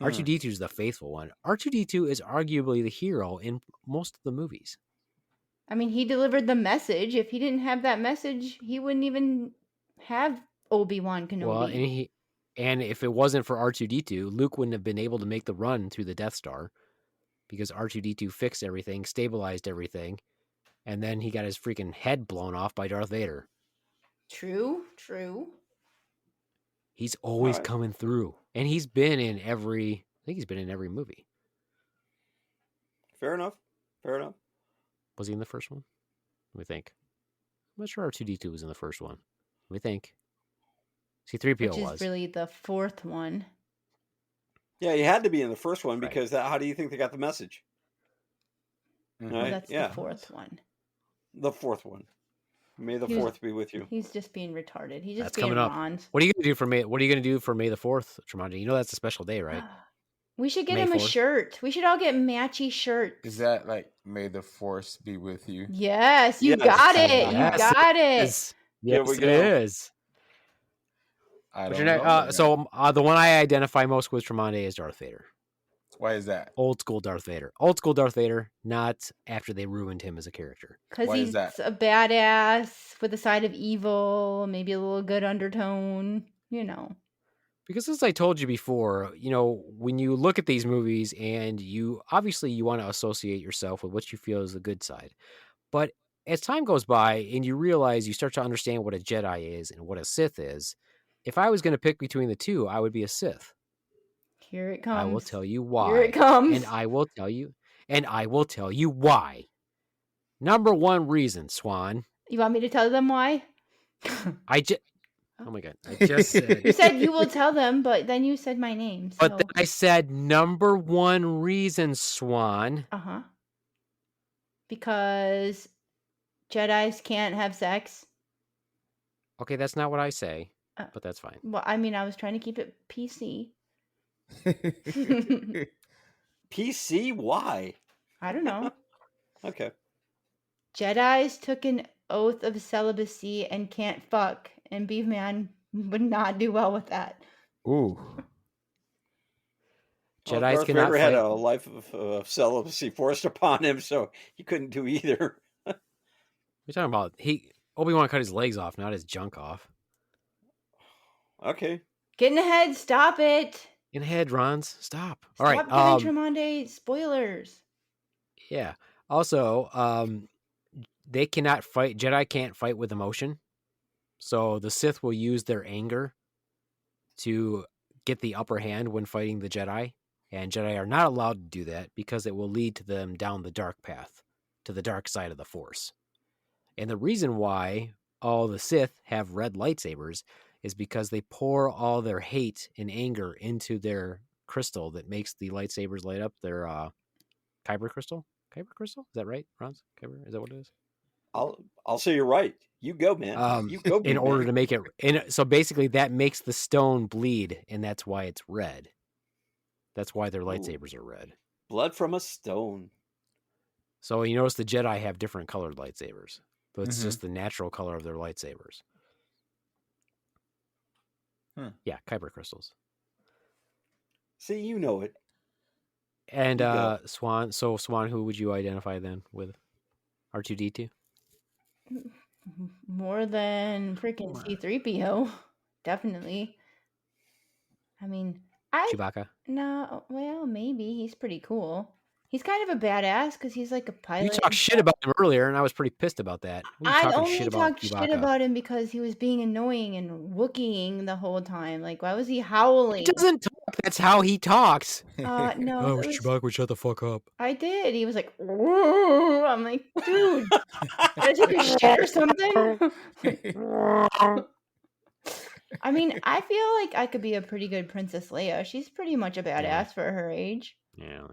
R2D2 is the faithful one. R2D2 is arguably the hero in most of the movies. I mean, he delivered the message. If he didn't have that message, he wouldn't even have Obi-Wan Kenobi. Well, and if it wasn't for R2D2, Luke wouldn't have been able to make the run through the Death Star because R2D2 fixed everything, stabilized everything, and then he got his freaking head blown off by Darth Vader. True. He's always coming through, and he's been in every movie. Fair enough. Was he in the first one? Let me think. I'm not sure R2D2 was in the first one. Let me think. C-3PO Which is really the fourth one. Yeah, he had to be in the first one Right. because how do you think they got the message? Well, Right? that's the fourth one. The fourth one. May the fourth be with you. He's just being retarded. He's just That's being coming up. Ron's. What are you gonna do for May? What are you gonna do for May the 4th, Tromondae? You know that's a special day, right? We should get May him a 4th. shirt. We should all get matchy shirts. Is that like "May the Force be with you"? Yes, you Yes. got it. Yes, You got it. Yes, Here we it go. is. I But don't you're know. not, man. so the one I identify most with Tromondae is Darth Vader. Why is that? Old school Darth Vader. Old school Darth Vader, not after they ruined him as a character. Because Why is he's that? a badass with a side of evil, maybe a little good undertone, Because as I told you before, when you look at these movies and you want to associate yourself with what you feel is the good side. But as time goes by and you realize you start to understand what a Jedi is and what a Sith is, if I was going to pick between the two, I would be a Sith. Here it comes. I will tell you why. Here it comes. And I will tell you why. Number one reason, Swan. You want me to tell them why? Oh my God. I just said. You said you will tell them, but then you said my name. So. But then I said number one reason, Swan. Uh-huh. Because Jedis can't have sex. Okay, that's not what I say, but that's fine. Well, I mean, I was trying to keep it PC. PC? Why? I don't know. Okay. Jedis took an oath of celibacy and can't fuck, and Beefman would not do well with that. Ooh. Well, Jedis Darth cannot Vader had fight. a life of celibacy forced upon him, so he couldn't do either. What are you talking about? Obi-Wan cut his legs off, not his junk off. Okay. Get in the head. Stop it. In head, Rons. Stop. Stop All right. giving Tromondae spoilers. Yeah. Also, they cannot fight. Jedi can't fight with emotion. So the Sith will use their anger to get the upper hand when fighting the Jedi. And Jedi are not allowed to do that because it will lead to them down the dark path, to the dark side of the Force. And the reason why all the Sith have red lightsabers is because they pour all their hate and anger into their crystal that makes the lightsabers light up, their kyber crystal. Kyber crystal? Is that right, Ron? Kyber? Is that what it is? I'll say you're right. You go, man. You go. In order to make it, so basically that makes the stone bleed, and that's why it's red. That's why their lightsabers are red. Blood from a stone. So you notice the Jedi have different colored lightsabers, but it's Mhm. just the natural color of their lightsabers. Yeah, kyber crystals. See, you know it. And You go. Swan. So Swan, who would you identify then with? R2D2. More than freaking C3PO, definitely. I mean, Chewbacca. no, well, maybe he's pretty cool. He's kind of a badass because he's like a pilot. You and talked shit stuff. about him earlier, and I was pretty pissed about that. Who you I talking only shit about talked Chewbacca? shit about him because he was being annoying and Wookieing the whole time. Like, why was he howling? He doesn't talk. That's how he talks. No, Oh, it was- Chewbacca would shut the fuck up. I did. He was like, "Whoa." I'm like, dude, did I take a shit or something? I mean, I feel like I could be a pretty good Princess Leia. She's pretty much a badass for her age. Yeah.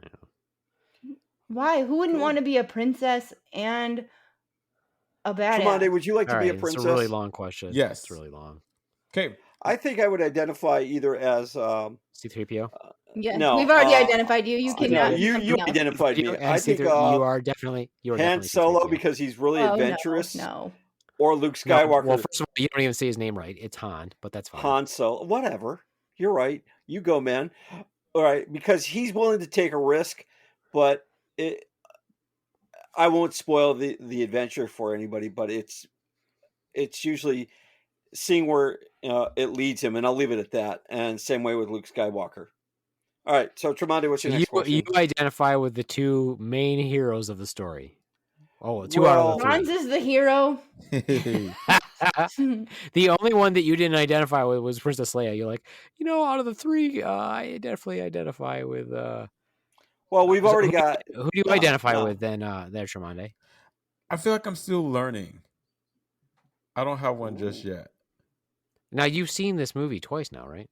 Why? Who wouldn't want to be a princess and a badass? Tromondae, would you like All to be a right, princess? it's a really long question. Yes. It's really long. Okay. I think I would identify either as C3PO. Yes, no, we've already identified you. You no, cannot. you something else. identified me. And I think C3, you are definitely Han Solo C3PO. because he's really Oh, adventurous, No. or Luke No, Skywalker. well, first of all, you don't even say his name right. It's Han, but that's fine. Han Solo, whatever. You're right. You go, man. All right, because he's willing to take a risk, but I won't spoil the adventure for anybody. But it's usually seeing where it leads him, and I'll leave it at that. And same way with Luke Skywalker. All right, so Tromondae, what's your next question? You identify with the two main heroes of the story. Oh, two out of the Franz three. is the hero. The only one that you didn't identify with was Princess Leia. You're like, out of the three, I definitely identify with. Well, we've already got. Who do you identify with then? There, Tromondae. I feel like I'm still learning. I don't have one just yet. Now you've seen this movie twice now, right?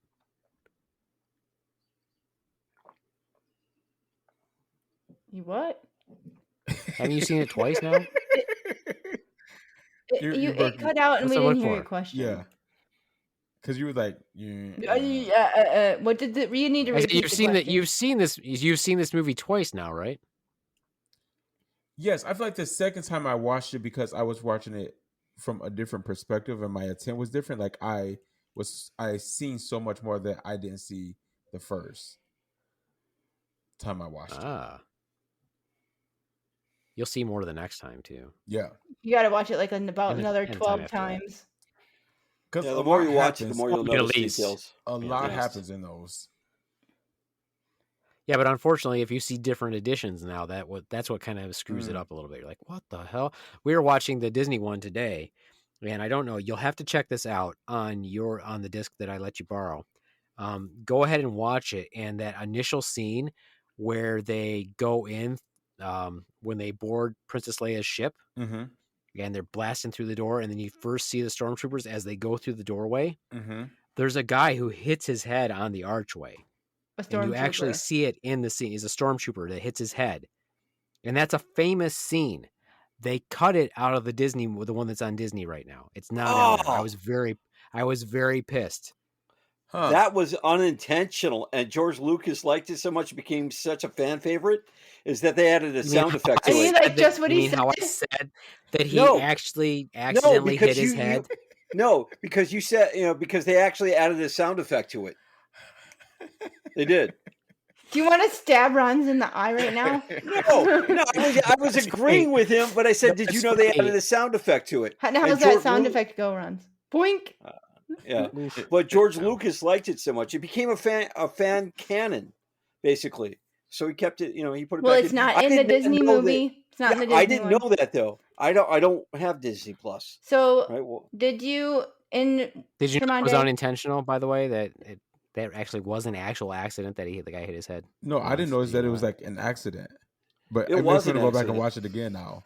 You what? Haven't you seen it twice now? It cut out and What's we I look didn't hear for? your question. Yeah. Because you were like, What did you need to repeat? You've seen that. You've seen this movie twice now, right? Yes, I feel like the second time I watched it because I was watching it from a different perspective and my intent was different. Like I seen so much more that I didn't see the first time I watched it. You'll see more the next time too. Yeah. You got to watch it like about another and 12 after that. times. Because the more you watch it, the more you'll notice details. A lot yes. happens in those. Yeah, but unfortunately, if you see different editions now, that's what kind of screws it up a little bit. You're like, what the hell? We were watching the Disney one today, and I don't know. You'll have to check this out on the disc that I let you borrow. Go ahead and watch it, and that initial scene where they go in when they board Princess Leia's ship, Mm-hmm. and they're blasting through the door, and then you first see the stormtroopers as they go through the doorway. Mm-hmm. There's a guy who hits his head on the archway. And you actually see it in the scene. He's a stormtrooper that hits his head. And that's a famous scene. They cut it out of the one that's on Disney right now. It's not out there. I was very pissed. Huh. That was unintentional. And George Lucas liked it so much it became such a fan favorite is that they added a sound effect to it. Like just what he said? How I said that he actually accidentally hit his head? No, because you said, because they actually added a sound effect to it. They did. Do you want to stab Ron's in the eye right now? No. I was agreeing with him, but I said, did you know they added a sound effect to it? How does that sound effect go, Ron? Boink. Yeah, but George Lucas liked it so much it became a fan canon, basically. So he kept it. He put it. Well, back it's not in the Disney movie. It's not in the Disney. I didn't know that though. I don't have Disney Plus. So right, well, did you know it was unintentional? By the way, that actually was an actual accident that the guy hit his head. No, I didn't notice that it was like an accident. But it was. I'm going to go back and watch it again now.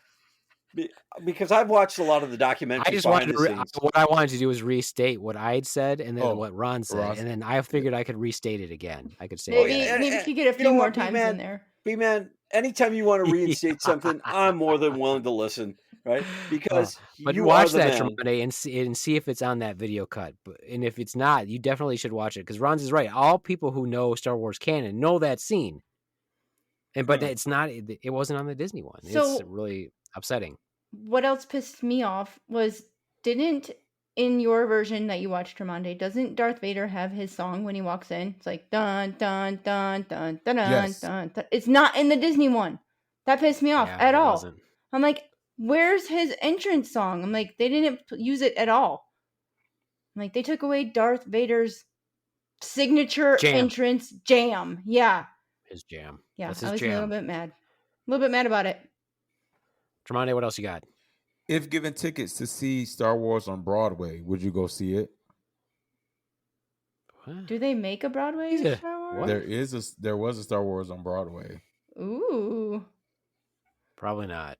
Because I've watched a lot of the documentaries. I just wanted what I wanted to do was restate what I had said and then what Ron said, and then I figured I could restate it again. I could say maybe you could get a few more times in there. B-Man, anytime you want to reinstate something, I'm more than willing to listen. right? Because but you are watch the that man. Tromondae and see if it's on that video cut. And if it's not, you definitely should watch it because Ron's is right. All people who know Star Wars canon know that scene, but Hmm. it's not. It wasn't on the Disney one. It's So- really upsetting. What else pissed me off was didn't in your version that you watched, Tromondae, doesn't Darth Vader have his song when he walks in? It's like dun dun dun dun dun dun Yes. dun. Dun. It's not in the Disney one. That pissed me off Yeah, at it all. wasn't. I'm like, where's his entrance song? I'm like, they didn't use it at all. I'm like, they took away Darth Vader's signature Jam. entrance jam. Yeah, His jam. yeah. That's I his was a little jam. bit mad. A little bit mad about it. Tromondae, what else you got? If given tickets to see Star Wars on Broadway, would you go see it? What? Do they make a Broadway Yeah. Star Wars? What? There was a Star Wars on Broadway. Ooh. Probably not.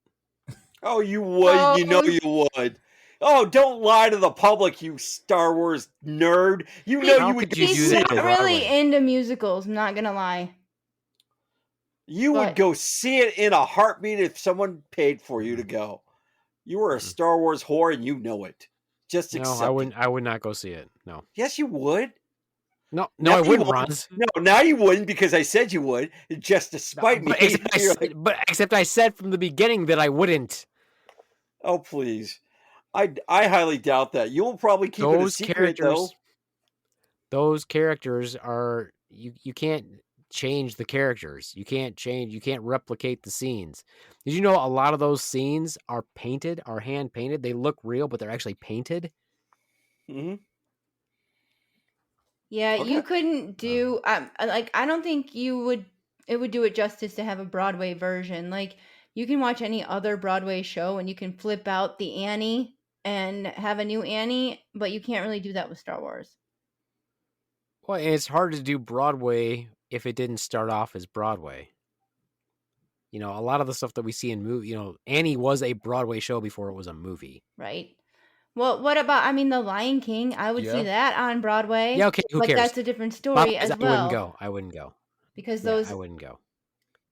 Oh, you would. You know Oh. you would. Oh, don't lie to the public, you Star Wars nerd. You know How you would could go you do He's see that it. to not really Broadway? into musicals, I'm not gonna lie. You would But- go see it in a heartbeat if someone paid for you to go. You were a Mm. Star Wars whore and you know it. Just No, accept I it. wouldn't. I would not go see it. No, Yes, you would. no, Now I you wouldn't, won't. Ron's. No, now you wouldn't because I said you would, just to spite me. But except, You're like, except I said from the beginning that I wouldn't. oh, please. I highly doubt that. You'll probably keep it a Those secret, though. characters are you can't change the characters. You can't replicate the scenes. Did you know a lot of those scenes are painted, are hand painted? They look real, but they're actually painted. Hmm. Yeah, Okay. you couldn't do like I don't think it would do it justice to have a Broadway version. Like you can watch any other Broadway show and you can flip out the Annie and have a new Annie, but you can't really do that with Star Wars. Well, and it's hard to do Broadway if it didn't start off as Broadway. You know, a lot of the stuff that we see in movie, Annie was a Broadway show before it was a movie. Right. Well, what about The Lion King? I would Yeah. see that on Broadway. Yeah, okay, who but cares? that's a different story Problem as is, well. I wouldn't go. Because Yeah, those I wouldn't go.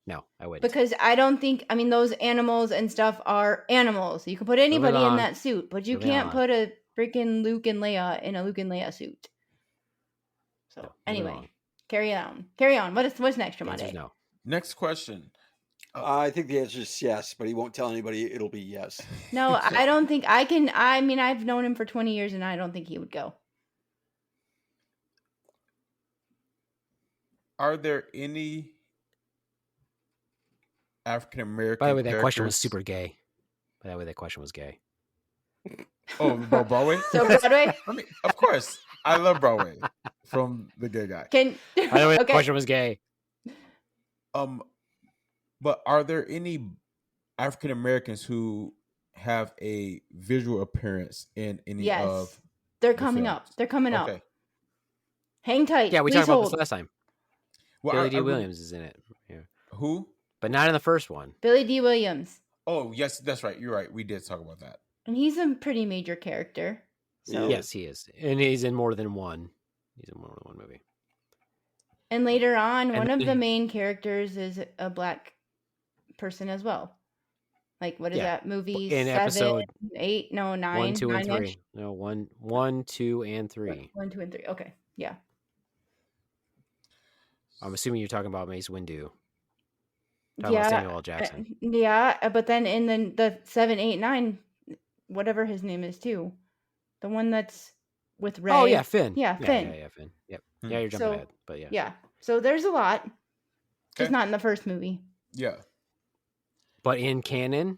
No, I wouldn't. because I don't think those animals and stuff are animals. You can put anybody in on. that suit, but you Moving can't on. put a freaking Luke and Leia in a Luke and Leia suit. So No, moving anyway, on. carry on. What's next, The answer is Tromondae? no. Next question. I think the answer is yes, but he won't tell anybody it'll be yes. No, I don't think I can. I mean, I've known him for 20 years, and I don't think he would go. Are there any African American? By the way, that question was super gay. By the way, that question was gay. Oh, about Broadway? So Broadway I mean, of course, I love Broadway from the gay guy. can. By the way, the okay. question was gay. But are there any African Americans who have a visual appearance in any Yes, of? they're the coming films? up. They're coming up. Okay. Hang tight. Yeah, we Please talked about hold. this last time. Well, Billy I D. really- Williams is in it. Yeah. Who? But not in the first one. Billy D. Williams, Oh, yes, that's right. You're right. We did talk about that. and he's a pretty major character. So Yeah. Yes, he is. And he's in more than one. He's in more than one movie. And later on, And one of the then- main characters is a black person as well. Like what is Yeah, that movie? in 7, episode 8, no 9, 1, 2, and 9-ish? 3. No, 1, 2, and 3. 1, 2, and 3. Okay, yeah. I'm assuming you're talking about Mace Windu. Talking Yeah, about Samuel L. Jackson. but then in the 7, 8, 9, whatever his name is too, the one that's with Ray. Oh yeah, Finn. Yeah, Finn. Yeah, Finn. Yep. Hmm. Yeah, you're jumping So, ahead. But yeah. Yeah. So there's a lot, just Okay. not in the first movie. Yeah. But in canon,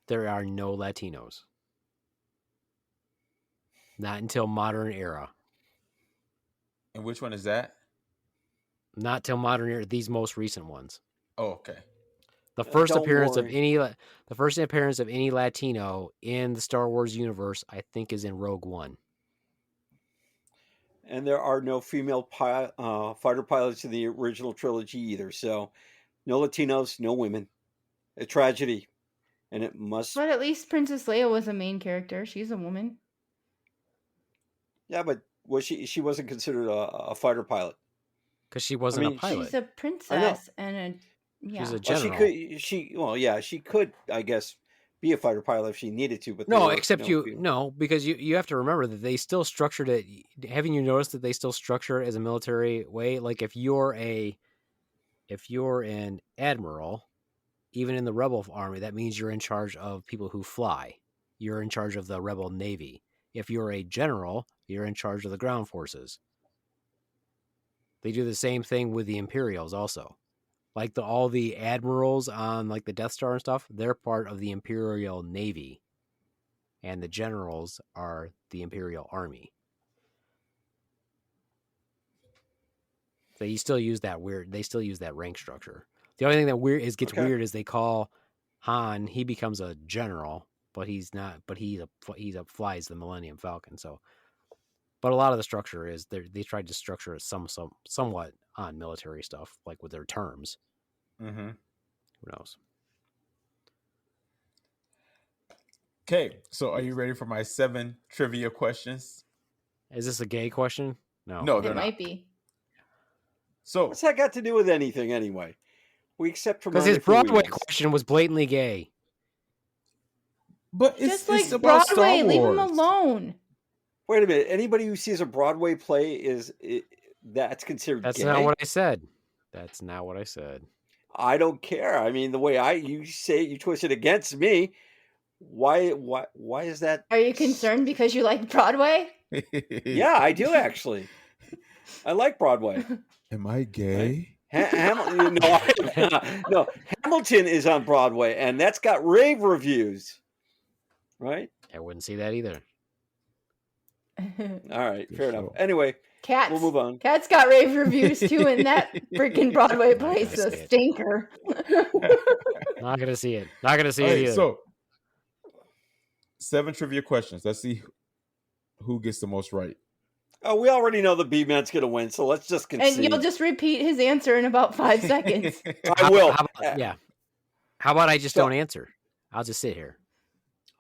there are no Latinos. Not until modern era. And which one is that? Not till modern era. These most recent ones. Oh, okay. The first Don't appearance of worry. any Latino in the Star Wars universe, I think, is in Rogue One. And there are no female fighter pilots in the original trilogy either. So, no Latinos, no women. A tragedy, and it must. But at least Princess Leia was a main character. She's a woman. Yeah, but was she? She wasn't considered a fighter pilot. Because she wasn't mean, a pilot. She's a princess and a yeah. She's a Well, general. she could. She well, yeah, she could. I guess be a fighter pilot if she needed to. But they No, were, except you you know, no, because you have to remember that they still structured it. Haven't you noticed that they still structure it as a military way? Like if you're an admiral, even in the rebel army, that means you're in charge of people who fly. You're in charge of the rebel navy. If you're a general, you're in charge of the ground forces. They do the same thing with the Imperials also. Like all the admirals on like the Death Star and stuff, they're part of the Imperial Navy. And the generals are the Imperial Army. So you still use that rank structure. The only thing that gets Okay. weird is they call Han, he becomes a general, but he's not, but flies the Millennium Falcon. So, but a lot of the structure is they tried to structure it somewhat on military stuff, like with their terms. Mm-hmm. Who knows? Okay, so are you ready for my 7 trivia questions? Is this a gay question? No. No, It they're might not. be. So what's that got to do with anything anyway? We accept Because Tromondae his for who he Broadway is. question was blatantly gay. but Just it's like about Star Broadway, leave Wars. him alone. Wait a minute. Anybody who sees a Broadway play that's considered That's gay? not what I said. That's not what I said. I don't care. I mean, the way you say it, you twist it against me. Why is that? Are you concerned because you like Broadway? Yeah, I do actually. I like Broadway. Am I gay? Hamilton, no, Hamilton is on Broadway, and that's got rave reviews, right? I wouldn't see that either. All right, For fair enough. sure. Anyway, Cats. we'll move on. Cats got rave reviews too, and that freaking Broadway Not play's gonna a see it. stinker. Not gonna see it. Not gonna see All it right, either. so 7 trivia questions. Let's see who gets the most right. Oh, we already know the B-Man's going to win, so let's just concede. And you'll just repeat his answer in about 5 seconds. I will. Yeah. How about I just So- don't answer? I'll just sit here.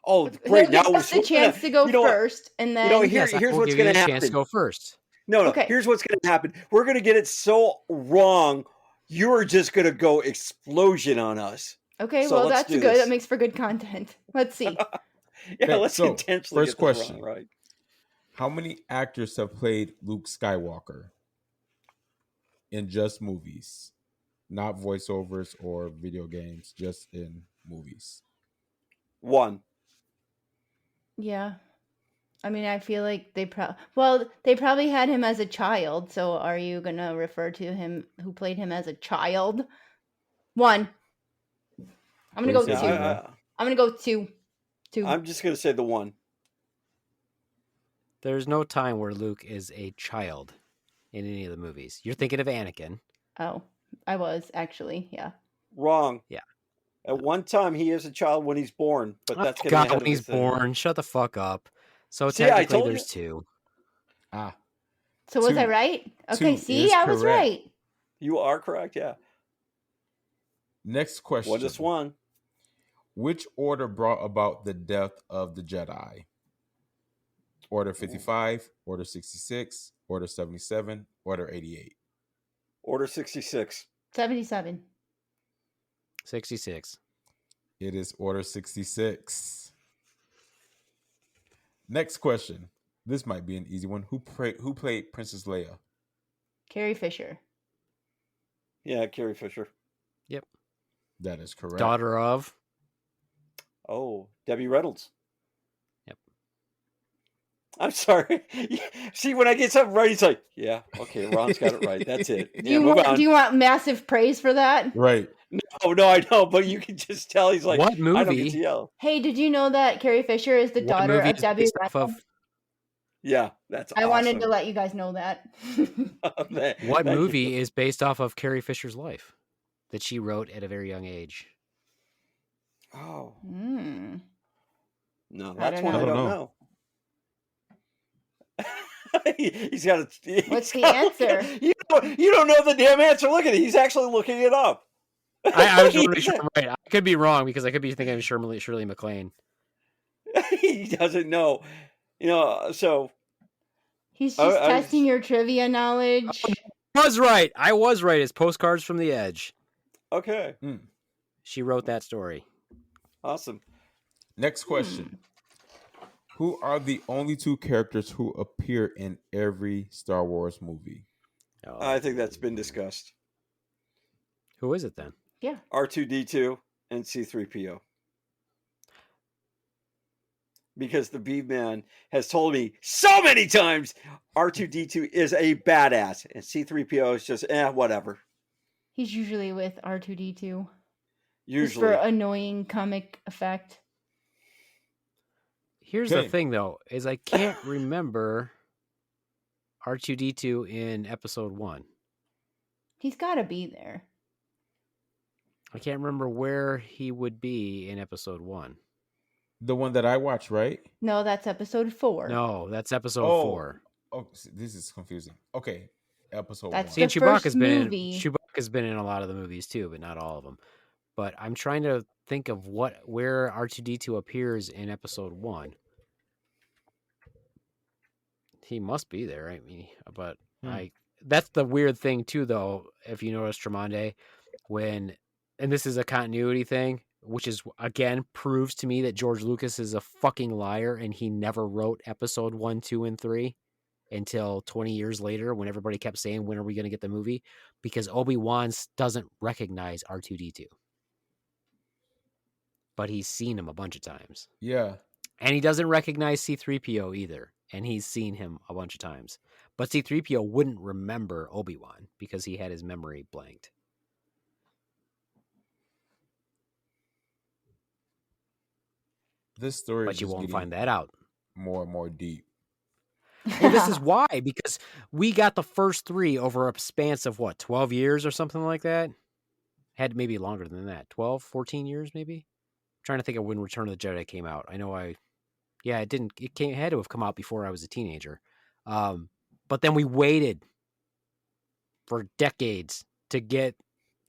Oh, He'll great! Now give us the chance to go you know what? first, and then know, Yes, here's I will what's give you gonna a chance to happen. go first. No. Okay. Here's what's going to happen. We're going to get it so wrong. You are just going to go explosion on us. okay, So well let's that's do good. this. That makes for good content. Let's see. Yeah, Okay, let's so, intentionally first get this question. wrong, right? How many actors have played Luke Skywalker in just movies? Not voiceovers or video games, just in movies. 1. Yeah. I mean, I feel like they probably had him as a child. So are you going to refer to him who played him as a child? 1. I'm going to What go do you 2. say, Gina? I'm going to go 2. 2. I'm just going to say the 1. There's no time where Luke is a child in any of the movies. You're thinking of Anakin. Oh, I was actually. Yeah. Wrong. Yeah. At one time, he is a child when he's born, but Oh, that's getting God, ahead when of he's the thing. born. Shut the fuck up. So See, I technically, told there's 2. Ah, So was 2. I right? 2 Okay, see, is I was correct. right. You are correct, yeah. Next question. What is 1? Which order brought about the death of the Jedi? Order 55, Order 66, Order 77, Order 88. Order 66. 77. 66. It is Order 66. Next question. This might be an easy one. Who played Princess Leia? Carrie Fisher. Yeah, Carrie Fisher. That is correct. Daughter of. Oh, Debbie Reynolds. Yep. I'm sorry. See, when I get something right, he's like, yeah, okay, Ron's got it right. That's it. Do Yeah, you move on. want massive praise for that? Right. No, I know, but you can just tell he's like, What I don't get movie? to yell. Hey, did you know that Carrie Fisher is the What daughter movie of is Debbie based off Reynolds? of? Yeah, that's I awesome. wanted to let you guys know that. What Thank you. movie is based off of Carrie Fisher's life that she wrote at a very young age? Oh, Hmm. no, I that's don't one I know. don't know. He's got a. What's the answer? You don't know the damn answer. Look at it. He's actually looking it up. I was really sure I'm right. I could be wrong because I could be thinking of Shirley MacLaine. He doesn't know. So He's just I- testing your trivia knowledge. I was right. I was right. It's Postcards from the Edge. okay, She wrote that story. awesome. Next question. Who are the only two characters who appear in every Star Wars movie? Oh, I think that's been discussed. who is it then? Yeah. R2D2 and C3PO. Because the Beeb Man has told me so many times R2D2 is a badass and C3PO is just whatever. He's usually with R2D2. Just Usually. for annoying comic effect. Here's Okay. the thing, though, is I can't remember R2D2 in episode 1. He's got to be there. I can't remember where he would be in episode 1. The one that I watched, right? No, that's episode 4. No, that's episode Oh. 4. Oh, this is confusing. Okay, episode That's 1. See, and the first Chewbacca's been movie. Chewbacca's been in a lot of the movies too, but not all of them. But I'm trying to think of where R2D2 appears in episode 1. He must be there, I mean, but that's the weird thing too, though. If you notice, Tromondae, and this is a continuity thing, which is again proves to me that George Lucas is a fucking liar, and he never wrote episode 1, 2, and 3 until 20 years later, when everybody kept saying, "When are we going to get the movie?" Because Obi-Wan doesn't recognize R2D2, but he's seen him a bunch of times. Yeah. And he doesn't recognize C-3PO either, and he's seen him a bunch of times. But C-3PO wouldn't remember Obi-Wan because he had his memory blanked. This story But is you just won't getting find that out. more and more deep. Well, this is why, because we got the first 3 over a span of 12 years or something like that? Had maybe longer than that. 12, 14 years maybe? I'm trying to think of when Return of the Jedi came out. I know it had to have come out before I was a teenager. But then we waited for decades to get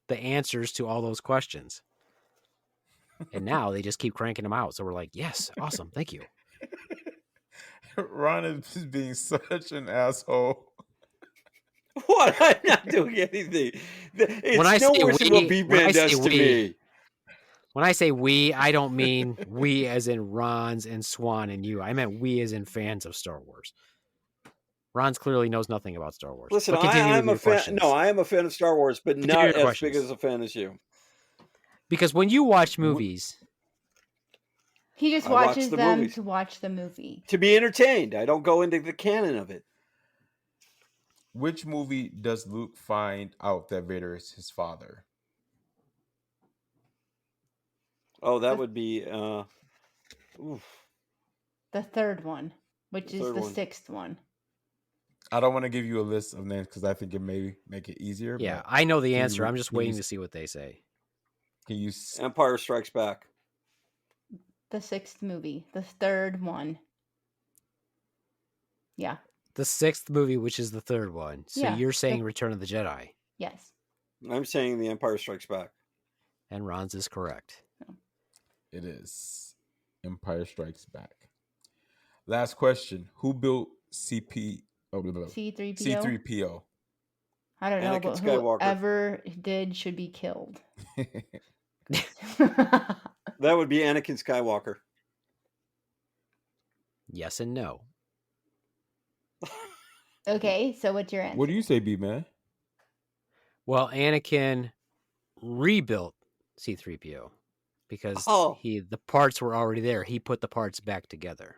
the answers to all those questions. And now they just keep cranking them out. So we're like, yes, awesome. Thank you. Ron is being such an asshole. What? I'm not doing anything. It's When I no say worse than we- what Beeb when I Man say does to we- me. When I say we, I don't mean we as in Ron's and Swan and you. I meant we as in fans of Star Wars. Ron's clearly knows nothing about Star Wars. Listen, But continue I'm with a your fan. questions. No, I am a fan of Star Wars, but Continue not your as questions. big as a fan as you. Because when you watch movies, He just I watch watches the them movies. to watch the movie. To be entertained, I don't go into the canon of it. Which movie does Luke find out that Vader is his father? Oh, that would be. Oof. The third one, which The is third the one. 6th one. I don't want to give you a list of names because I think it may make it easier. yeah, but I know the can you answer. re- I'm just can you waiting s- to see what they say. Can you? Empire Strikes Back. The 6th movie. The 3rd one. Yeah. The 6th movie, which is the 3rd one. So Yeah, you're saying Return of the Jedi. Yes. I'm saying The Empire Strikes Back. And Ron's is correct. It is Empire Strikes Back. Last question: who built C3PO. C3PO? I don't know, Anakin but Skywalker. whoever did should be killed. That would be Anakin Skywalker. Yes and no. Okay, so what's your answer? What do you say, B man? Well, Anakin rebuilt C-3PO because Oh. the parts were already there. He put the parts back together.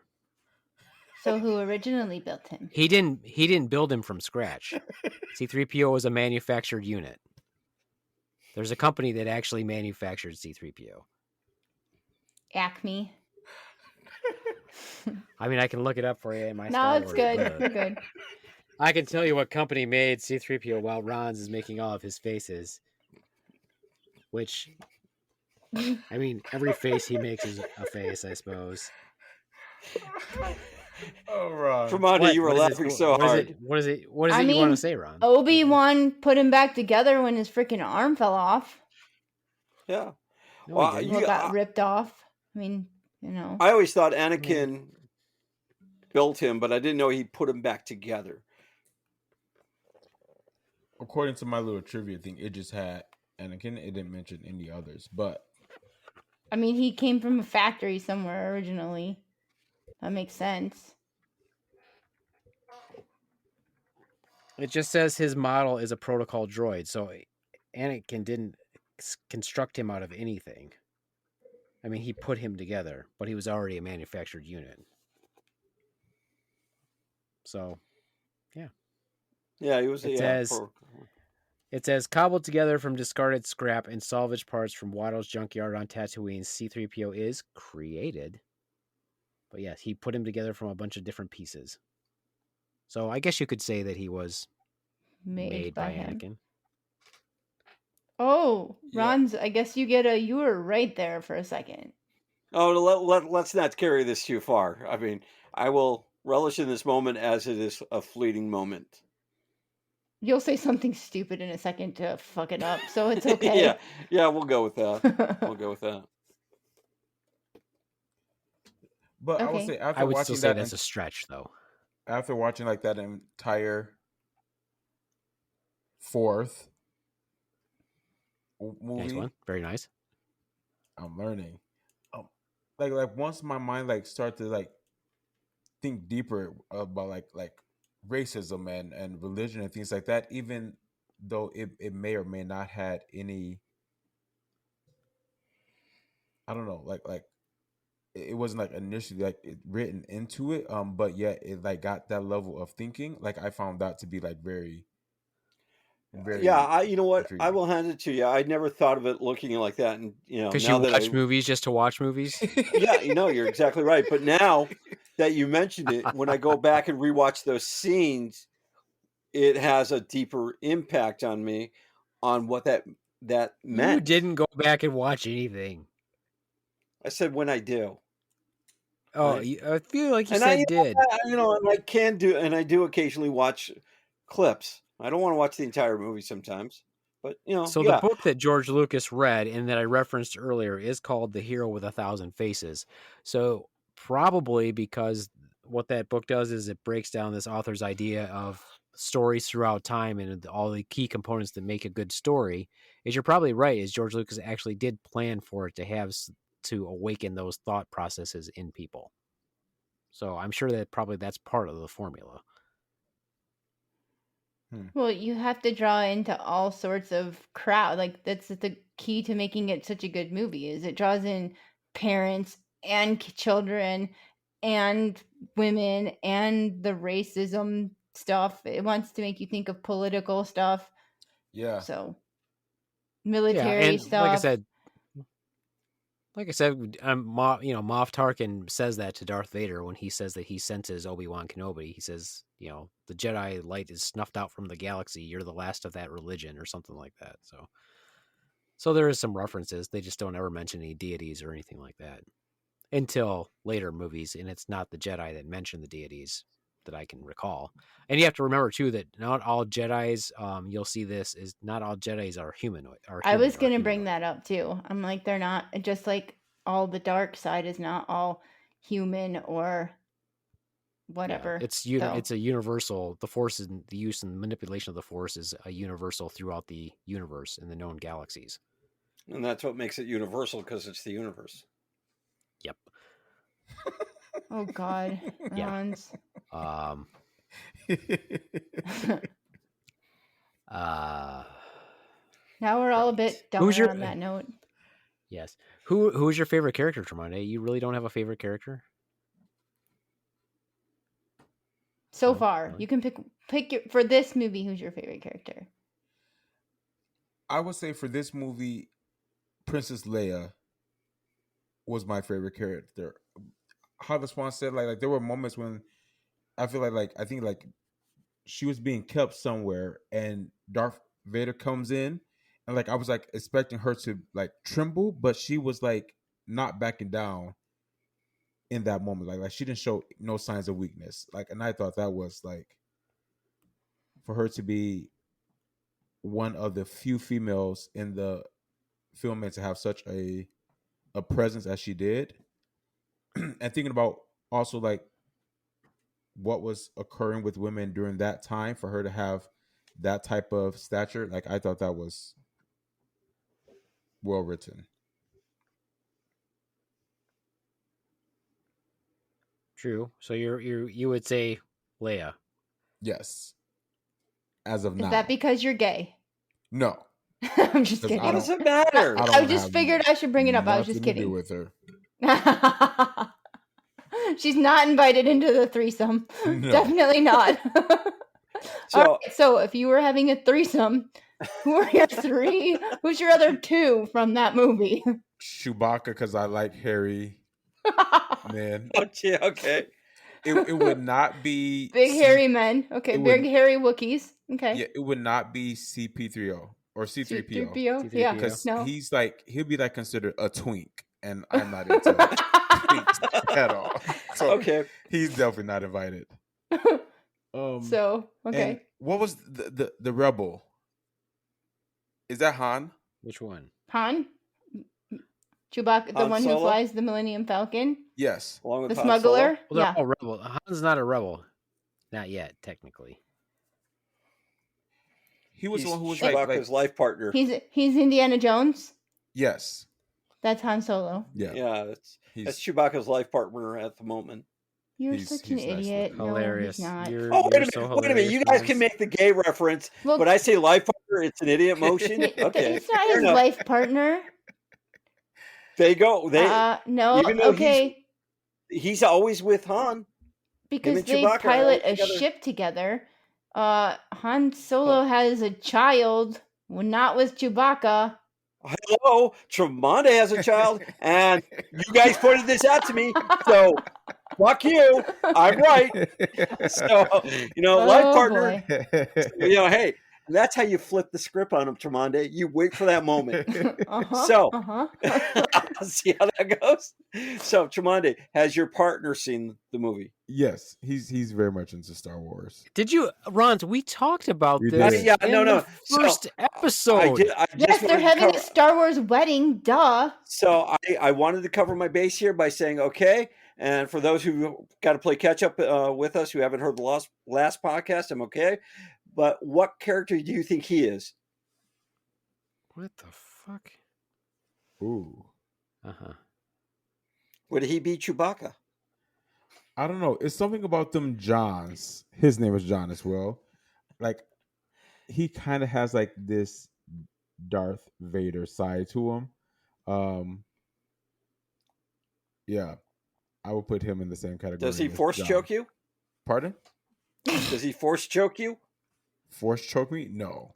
So who originally built him? He didn't build him from scratch. C-3PO was a manufactured unit. There's a company that actually manufactured C-3PO. Acme. I mean, I can look it up for you in my No, Star it's Wars good. book. We're good. I can tell you what company made C-3PO while Ron's is making all of his faces. Which, I mean, every face he makes is a face, I suppose. Oh, Ron. Tremonda, you were What is laughing it- so what is hard. it- What is it you want mean, to say, Ron? Obi-Wan put him back together when his freaking arm fell off. Yeah. No, Well, he didn't. You Well, got- got ripped off. I mean, you know. I always thought Anakin built him, but I didn't know he put him back together. According to my little trivia thing, it just had Anakin. It didn't mention any others, but I mean, he came from a factory somewhere originally. That makes sense. It just says his model is a protocol droid, so Anakin didn't construct him out of anything. I mean, he put him together, but he was already a manufactured unit. So, Yeah, he was. It Yeah, says- it says cobbled together from discarded scrap and salvage parts from Watto's junkyard on Tatooine, C-3PO is created. But yes, he put him together from a bunch of different pieces. So I guess you could say that he was made by him. Anakin. Oh, Yeah. Ron's. I guess you were right there for a second. Oh, let's not carry this too far. I mean, I will relish in this moment as it is a fleeting moment. You'll say something stupid in a second to fuck it up, so it's okay. Yeah, we'll go with that. We'll go with that. But I would Okay. say after I would watching still say that, that's a stretch, though. after watching like that entire fourth movie, Nice one. Very nice. I'm learning. Like once my mind like start to like think deeper about like racism and religion and things like that, even though it may or may not had any, I don't know, like it wasn't like initially like it written into it, but yet it like got that level of thinking. Like I found that to be like very Yeah, you know what? intriguing. I will hand it to you. I never thought of it looking like that, and Because now you that watch movies just to watch movies. yeah, you're exactly right. But now that you mentioned it, when I go back and rewatch those scenes, it has a deeper impact on me on what that meant. You didn't go back and watch anything. I said when I do. Oh, Right. I feel like you And said did. and I can do, and I do occasionally watch clips. I don't want to watch the entire movie sometimes, but So yeah. the book that George Lucas read and that I referenced earlier is called The Hero with a Thousand Faces. So probably because what that book does is it breaks down this author's idea of stories throughout time and all the key components that make a good story. Is you're probably right, is George Lucas actually did plan for it to have to awaken those thought processes in people. So I'm sure that probably that's part of the formula. Well, you have to draw into all sorts of crowd. Like that's the key to making it such a good movie. Is it draws in parents and children and women and the racism stuff. It wants to make you think of political stuff. Yeah. So Yeah, military and stuff. like I said, Moff Tarkin says that to Darth Vader when he says that he senses Obi-Wan Kenobi. He says, the Jedi light is snuffed out from the galaxy. You're the last of that religion, or something like that. So there is some references. They just don't ever mention any deities or anything like that until later movies, and it's not the Jedi that mention the deities that I can recall. And you have to remember too that not all Jedis, you'll see this, is not all Jedis are humanoid. I was going to bring that up too. I'm like, they're not, just like all the dark side is not all human or whatever. Yeah, it's a universal. The Force is the use and manipulation of the Force is a universal throughout the universe in the known galaxies. And that's what makes it universal, because it's the universe. Yep. Oh God, Yeah. Ron's. Now we're all a bit dumber on that note. Yes. Who's your favorite character, Tromondae? You really don't have a favorite character? So No, far, really? you can pick for this movie. Who's your favorite character? I would say for this movie, Princess Leia was my favorite character. How the Swan said, like there were moments when I feel like I think like she was being kept somewhere, and Darth Vader comes in, and like I was like expecting her to like tremble, but she was like not backing down in that moment. Like she didn't show no signs of weakness. Like, and I thought that was like, for her to be one of the few females in the film and to have such a presence as she did, and thinking about also like what was occurring with women during that time, for her to have that type of stature, like I thought that was well written. True. So you would say Leia. Yes. As of Is now. that because you're gay? No. I'm just 'Cause kidding. I What don't- does it matter? I don't I wanna just have figured I should bring it up. I was just nothing to do kidding. with her. She's not invited into the threesome. No. Definitely not. So- All right, so if you were having a threesome, who are your three? Who's your other two from that movie? Chewbacca, because I like hairy men. Okay. It would not be Big hairy men. Okay, it big would- hairy Wookiees. Okay. Yeah, it would not be C-3PO or C-3PO. C-3PO? Yeah. Because No. he'll be like considered a twink, and I'm not into twinks at all. So Okay. he's definitely not invited. So, okay. And what was the rebel? Is that Han? Which one? Han? Chewbacca, the Han one who Solo? flies the Millennium Falcon? Yes. Along with The Han smuggler? Solo? Well, they're Yeah. all rebel. Han's not a rebel. Not yet, technically. He was He's the one who was Chewbacca's like life partner. He's Indiana Jones. yes. That's Han Solo. Yeah. Yeah, that's He's Chewbacca's life partner at the moment. You're He's- such an he's nice idiot. looking. Hilarious. No, he's not. You're, Oh, you're wait a minute. so Wait a minute. hilarious, You guys Rose. can make the gay reference, Well, but I say life partner, it's an idiot motion. Okay. It's not fair his enough. life partner. They go. No. even though Okay. He's always with Han. Because and they Chewbacca are pilot a always together. ship together. Han Solo has a child. Well, not with Chewbacca. Hello, Tromondae has a child, and you guys pointed this out to me. So, fuck you. I'm right. So, life Oh, partner. boy. Hey, that's how you flip the script on him, Tromondae. You wait for that moment. Uh-huh. So- Uh-huh. See how that goes. So, Tromondae, has your partner seen the movie? yes. He's very much into Star Wars. Did you, Rons? We talked about We this. did. Yeah, in no. the first episode. I did. I Yes, just they're wanted to having a cover- Star Wars wedding. Duh. So I wanted to cover my base here by saying okay. And for those who got to play catch up with us who haven't heard the last podcast, I'm okay. But what character do you think he is? What the fuck? Ooh. Uh-huh. Would he be Chewbacca? I don't know. It's something about them Johns. His name is John as well. Like he kind of has like this Darth Vader side to him. Yeah. I would put him in the same category. Does he as force John. choke you? Pardon? Does he force choke you? Force choke me? No.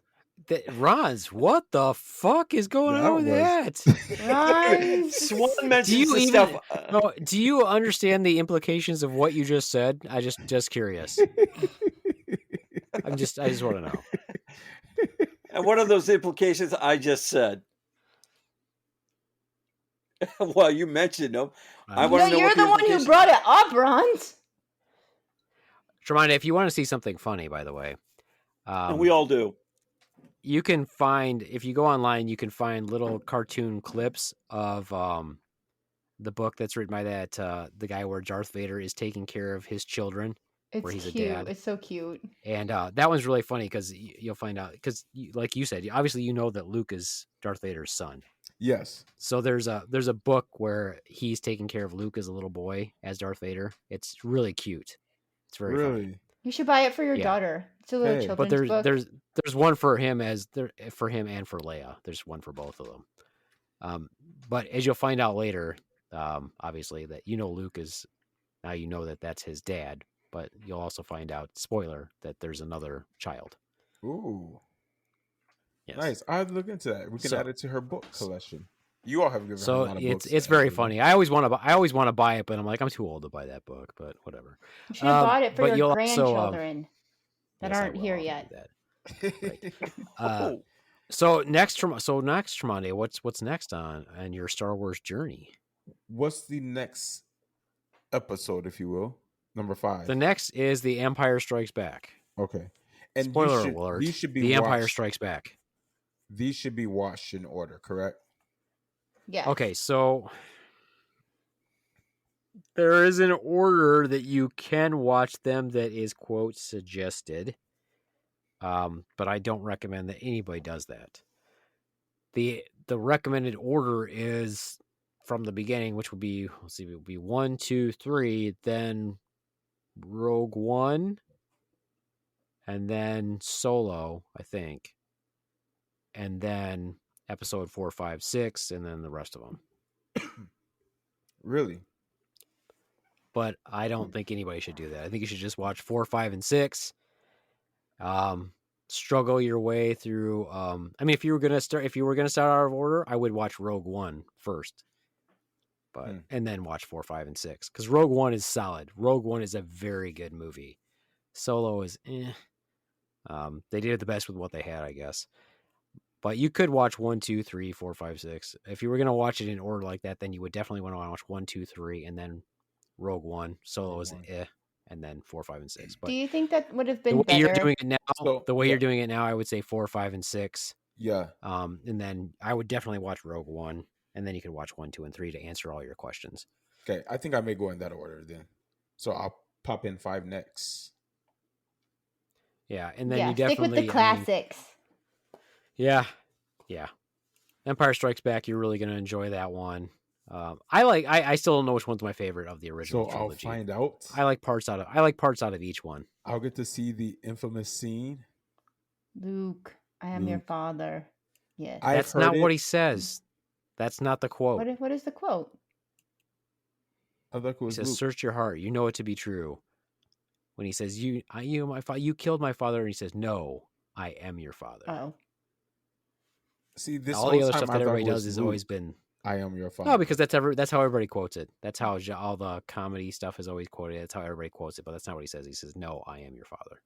Rons, what the fuck is going That on with was- that? Ron. Swan Do mentions you the even stuff. no, do you understand the implications of what you just said? I just curious. I just want to know. And what are those implications I just said? Well, you mentioned them. I Um, wanna No, know you're what the the one who implications- brought it up, Rons. Tremonda, if you want to see something funny, by the way, And we all do. you can find, if you go online, you can find little cartoon clips of the book that's written by that the guy where Darth Vader is taking care of his children, It's where he's a cute. dad. It's so cute. and that one's really funny because you'll find out because, like you said, obviously you know that Luke is Darth Vader's son. Yes. So there's a book where he's taking care of Luke as a little boy as Darth Vader. It's really cute. It's very funny. Really? You should buy it for your Yeah. daughter. It's a little Hey. children's But book. there's one for him and for Leia. There's one for both of them. But as you'll find out later, obviously that Luke is now that's his dad. But you'll also find out, spoiler, that there's another child. Ooh. Yes. Nice. I'll look into that. We can So- add it to her book collection. You all have given her a So lot of books. it's very actually. funny. I always want to buy it, but I'm like, I'm too old to buy that book. But whatever. You should have bought it for but your you'll also, grandchildren that Yes, I aren't will. here I'll do yet. that. Oh, So next, Tremondae, what's next on your Star Wars journey? What's the next episode, if you will? Number 5. The next is The Empire Strikes Back. Okay. And Spoiler alert: These should be The Empire watched- Strikes Back. These should be watched in order, correct? Yeah. Okay, so there is an order that you can watch them that is quote suggested, but I don't recommend that anybody does that. The recommended order is from the beginning, which would be, let's see, it would be 1, 2, 3, then Rogue One, and then Solo, I think, and then Episode 4, 5, 6, and then the rest of them. Really? But I don't think anybody should do that. I think you should just watch 4, 5, and 6. Struggle your way through. I mean, if you were gonna start out of order, I would watch Rogue One first, but and then watch 4, 5, and 6, because Rogue One is solid. Rogue One is a very good movie. Solo is they did the best with what they had, I guess. But you could watch 1, 2, 3, 4, 5, 6. If you were gonna watch it in order like that, then you would definitely want to watch 1, 2, 3, and then Rogue One. Solo is and then 4, 5, and 6. But Do you think that would have the been way better? you're doing it now, So, you're doing it now, I would say 4, 5, and 6. Yeah. And then I would definitely watch Rogue One, and then you could watch 1, 2, and 3 to answer all your questions. Okay, I think I may go in that order then. So I'll pop in 5 next. Yeah, and then Yeah, you stick definitely with the classics. yeah. Empire Strikes Back, you're really gonna enjoy that one. I still don't know which one's my favorite of the original So trilogy. I'll find out. I like parts out of each one. I'll get to see the infamous scene. Luke, I am your father. Yes. That's not what he says. That's not the quote. What is the quote? I thought it He was says, Luke. "Search your heart. You know it to be true." When he says, "You killed my father," and he says, "No, I am your father." Oh. See, this all the other time stuff I that thought everybody it was does has Luke. always been. I am your father. No, because that's how everybody quotes it. That's how all the comedy stuff is always quoted. That's how everybody quotes it, but that's not what he says. He says, "No, I am your father."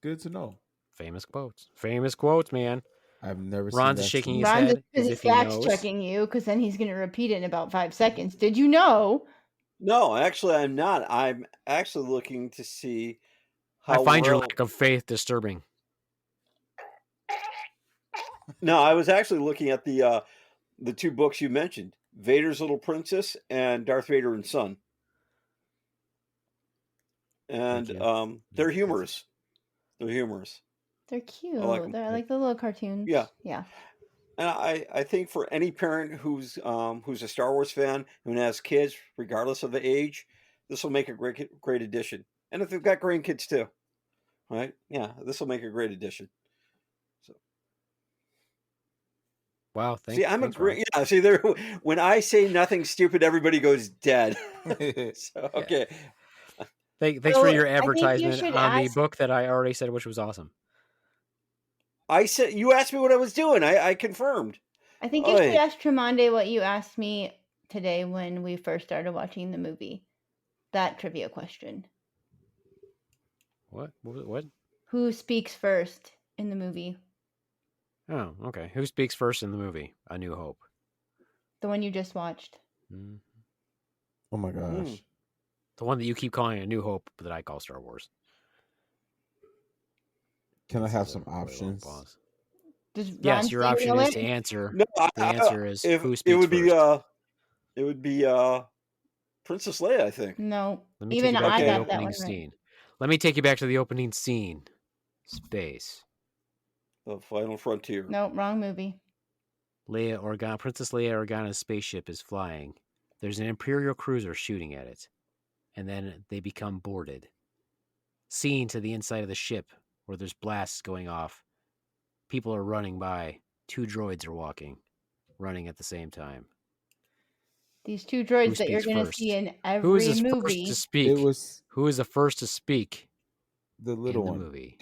Good to know. Famous quotes, man. I've never Ron's seen that shaking scene. his Ron head is as if he fact knows. checking you, because then he's going to repeat it in about 5 seconds. Did you know? No, actually, I'm not. I'm actually looking to see how I find your well- lack of faith disturbing. No, I was actually looking at the 2 books you mentioned, Vader's Little Princess and Darth Vader and Son. And they're humorous. They're humorous. They're cute. like 'em. They're like the little cartoons. Yeah. Yeah. And I think for any parent who's a Star Wars fan and has kids, regardless of the age, this will make a great addition. And if they've got grandkids too, right? Yeah, this will make a great addition. So, Wow, thanks. see, I'm thanks, a great. Ron. Yeah, see, there. When I say nothing stupid, everybody goes dead. So, okay. Thanks So, for your I think you advertisement should on the ask- book that I already said, which was awesome. I said you asked me what I was doing. I confirmed. I think you should Oi. ask Tromondae what you asked me today when we first started watching the movie. That trivia question. What? What? Who speaks first in the movie? Oh, okay. Who speaks first in the movie? A New Hope. The one you just watched. Mm. Oh my gosh. The one that you keep calling A New Hope, but that I call Star Wars. Can I This have is some a really long options? pause. Does Ron Yes, your say option know is it? to answer. No, The answer is who speaks it would be first. it would be Princess Leia, I think. No. Let me Even take you back I to the got that opening one right. scene. Let me take you back to the opening scene. Space. The Final Frontier. No, wrong movie. Princess Leia Organa's spaceship is flying. There's an Imperial cruiser shooting at it. And then they become boarded. Scene to the inside of the ship where there's blasts going off. People are running by. 2 droids are running at the same time. These 2 droids Who that you're speaks going to first? see in Who is every the movie. first to speak? It was Who is the first to speak the in little the one. movie?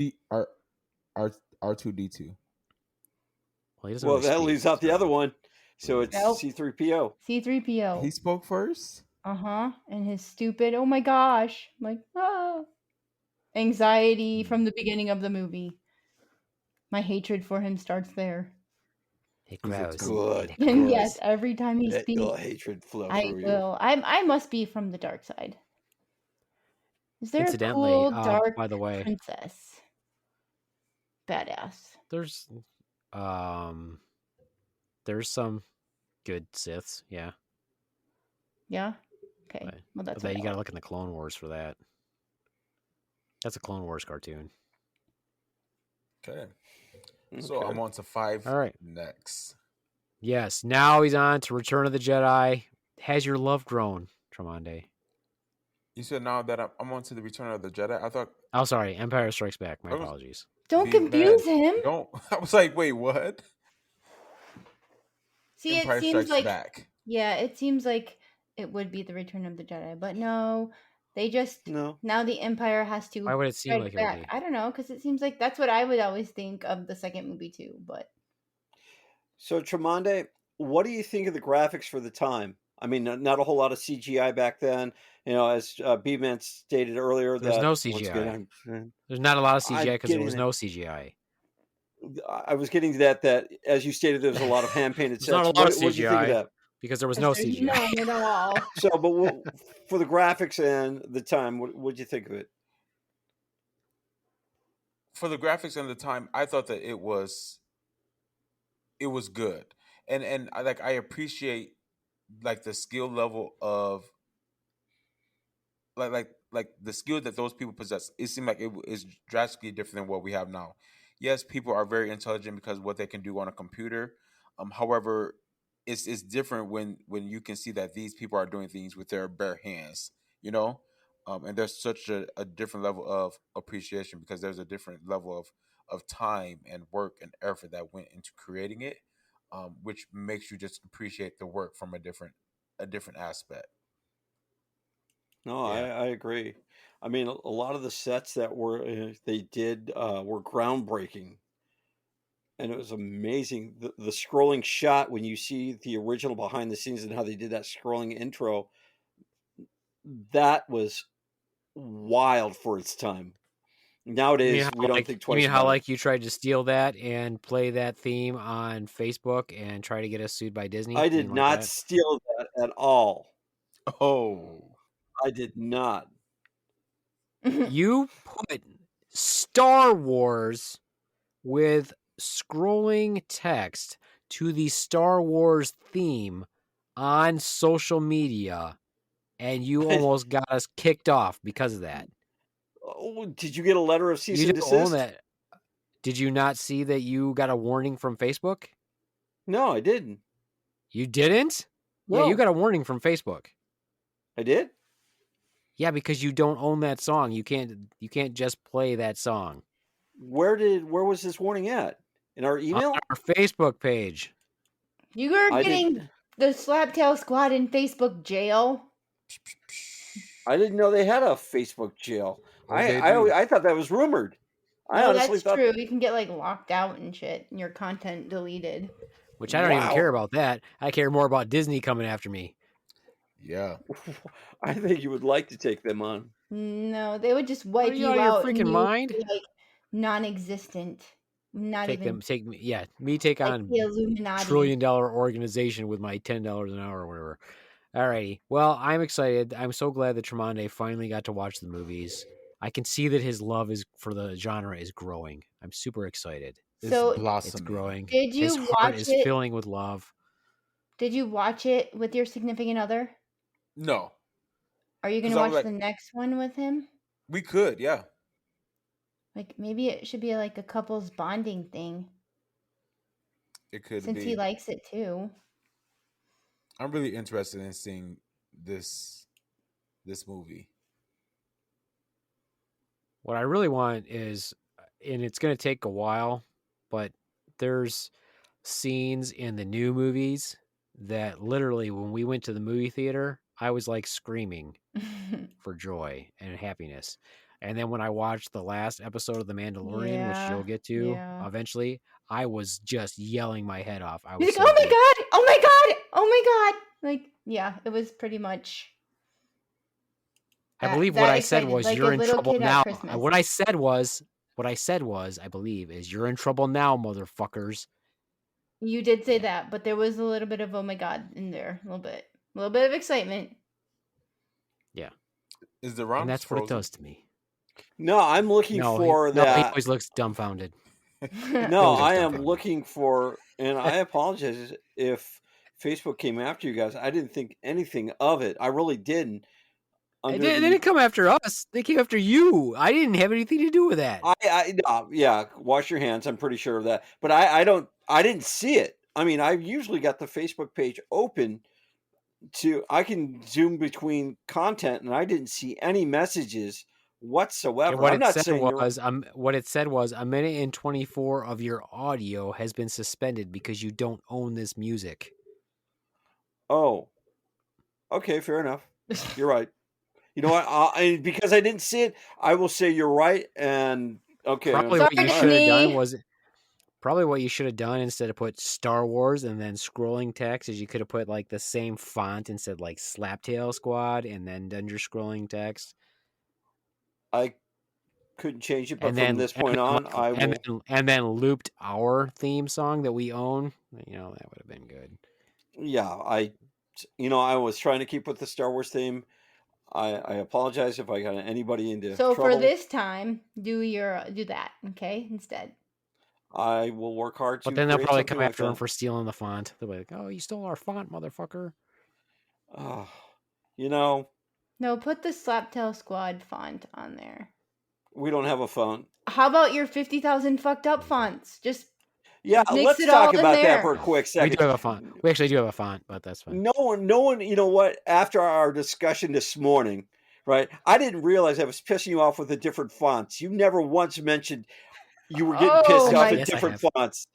R2D2. Well, he doesn't Well, really that speak, leaves out the so- other one. So it's Nope. C3PO. C-3PO. He spoke first? Uh-huh. And his stupid, oh my gosh. I'm like, anxiety from the beginning of the movie. My hatred for him starts there. It He's a grows. good. It And grows. yes, every time he Let speaks, your hatred flow I through you. will. I must be from the dark side. Is there a Incidentally, cool dark by the way, princess? Badass. there's some good Siths, yeah. Yeah? Okay. Right. Well, But that's that what you I gotta like. look in the Clone Wars for that. That's a Clone Wars cartoon. Okay. So I'm on to 5 All right. next. Yes, now he's on to Return of the Jedi. Has your love grown, Tromondae? You said now that I'm on to the Return of the Jedi. I thought Oh, sorry, Empire Strikes Back. My I was apologies. Don't Beef Man. confuse him. Don't. I was like, wait, what? See, it Empire seems Strikes like Back. it seems like it would be the Return of the Jedi, but no, they just No. now the Empire has to Why would it seem strike like it would back. be? I don't know, because it seems like that's what I would always think of the second movie too. But So Tremonde, what do you think of the graphics for the time? I mean, not a whole lot of CGI back then. You know, as B-Man stated earlier, There's that no once CGI. again, There's not a lot of I'm CGI because there getting was that. no CGI. I was getting to that. That as you stated, there's a lot of hand painted There's not sets. a lot of What did you think of CGI that? because there was because no there's CGI. none at all. So, but for the graphics and the time, what did you think of it? For the graphics and the time, I thought that it was good, and I appreciate like the skill level of like the skill that those people possess. It seemed like it is drastically different than what we have now. Yes, people are very intelligent because of what they can do on a computer. However, it's different when you can see that these people are doing things with their bare hands. You know, and there's such a different level of appreciation because there's a different level of time and work and effort that went into creating it, which makes you just appreciate the work from a different aspect. No, Yeah. I agree. I mean, a lot of the sets that they did were groundbreaking, and it was amazing. The scrolling shot when you see the original behind the scenes and how they did that scrolling intro, that was wild for its time. Nowadays, we don't think You twice mean how about it. like you tried to steal that and play that theme on Facebook and try to get us sued by Disney? I You did mean not like that? steal that at all. Oh. I did not. You put Star Wars with scrolling text to the Star Wars theme on social media, and you almost got us kicked off because of that. Oh, did you get a letter of cease You and didn't own desist? that. Did you not see that you got a warning from Facebook? No, I didn't. You didn't? No, Yeah, you got a warning from Facebook. I did. Yeah, because you don't own that song. You can't just play that song. Where was this warning at? In our email? On our Facebook page. You are I getting didn't. the Slaptail Squad in Facebook jail. I didn't know they had a Facebook jail. Oh, they do. I thought that was rumored. I No, honestly that's thought. true. You can get like locked out and shit, and your content deleted. Which I don't even care Wow. about that. I care more about Disney coming after me. Yeah. I think you would like to take them on. No, they would just wipe you you out of your out and freaking you would mind? be, like non-existent. Not Take even me take like on the Illuminati. $1 trillion organization with my $10 an hour or whatever. Alrighty. Well, I'm excited. I'm so glad that Tremonde finally got to watch the movies. I can see that his love for the genre is growing. I'm super excited. So it's blossoming. It's growing. did you His heart watch is it? filling with love. Did you watch it with your significant other? No, Are you going 'Cause to I was watch like- the next one with him? we could. Yeah. Like maybe it should be like a couple's bonding thing It could since be. he likes it too. I'm really interested in seeing this movie. What I really want is, and it's going to take a while, but there's scenes in the new movies that literally, when we went to the movie theater, I was like screaming for joy and happiness. And then when I watched the last episode of The Mandalorian, which you'll get to eventually, I was just yelling my head off. I was He's so like, oh my geeked. god, oh my god, oh my god. Like, yeah, it was pretty much. I believe what that I said excited, was like you're a in little trouble kid at now. Christmas. What I said was, I believe, is you're in trouble now, motherfuckers. You did say that, but there was a little bit of oh my god in there, a little bit of excitement. Yeah, Is the Ron and that's frozen? what it does to me. No, I'm looking for No, he that. always looks dumbfounded. No, Always I am dumbfounded. looking for, and I apologize if Facebook came after you guys. I didn't think anything of it. I really didn't. They didn't come after us. They came after you. I didn't have anything to do with that. Yeah, wash your hands. I'm pretty sure of that. But I didn't see it. I mean, I've usually got the Facebook page open I can zoom between content, and I didn't see any messages whatsoever. And what I'm it not said saying was, what it said was, 1 minute and 24 of your audio has been suspended because you don't own this music. Oh, okay, fair enough. You're right. You know what? Because I didn't see it, I will say you're right. And okay, Probably Sorry, what you should have done Disney. was, probably what you should have done instead of put Star Wars and then scrolling text is you could have put like the same font and said like Slaptail Squad and then done your scrolling text. I couldn't change it, but And from then this point on, I will. and then looped our theme song that we own. You know, that would have been good. Yeah, I was trying to keep with the Star Wars theme. I apologize if I got anybody into So trouble. for this time, do that, okay? Instead. I will work hard to. But then they'll create probably something come like after him that. for stealing the font. They'll be like, "Oh, you stole our font, motherfucker!" You know, No, put the Slaptail Squad font on there. we don't have a font. How about your 50,000 fucked up fonts? Just Yeah, mix let's it all talk in about that there. for a quick We second. do have a font. We actually do have a font, but that's fine. No one. You know what? After our discussion this morning, right? I didn't realize I was pissing you off with the different fonts. You never once mentioned you were getting pissed Oh, off my- at different fonts.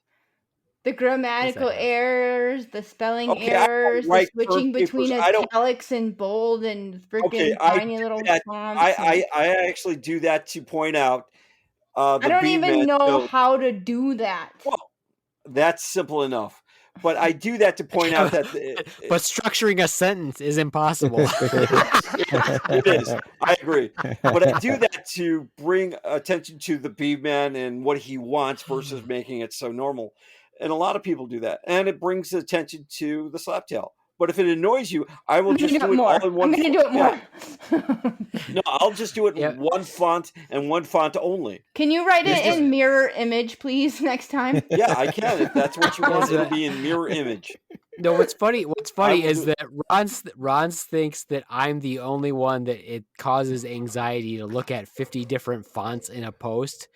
The grammatical Yes, I have. errors, the spelling Okay, I don't errors, the write switching cursive between papers. I don't- italics and bold and freaking Okay, I tiny do little that. fonts. I actually do that to point out the I don't even Beadman know note. how to do that. Well, that's simple enough. But I do that to point out that But structuring a sentence is impossible. it is. I agree. But I do that to bring attention to the Beadman and what he wants versus making it so normal. And a lot of people do that. And it brings attention to the Slaptail. But if it annoys you, I will I'm just gonna do it all in one I'm gonna do it more. No, I'll just do it Yeah. in one font and one font only. Can you write it It's just- in mirror image, please, next time? Yeah, I can. If that's what you want, Yes, it'll be in mirror image. No, what's funny will is do- that Ron thinks that I'm the only one that it causes anxiety to look at 50 different fonts in a post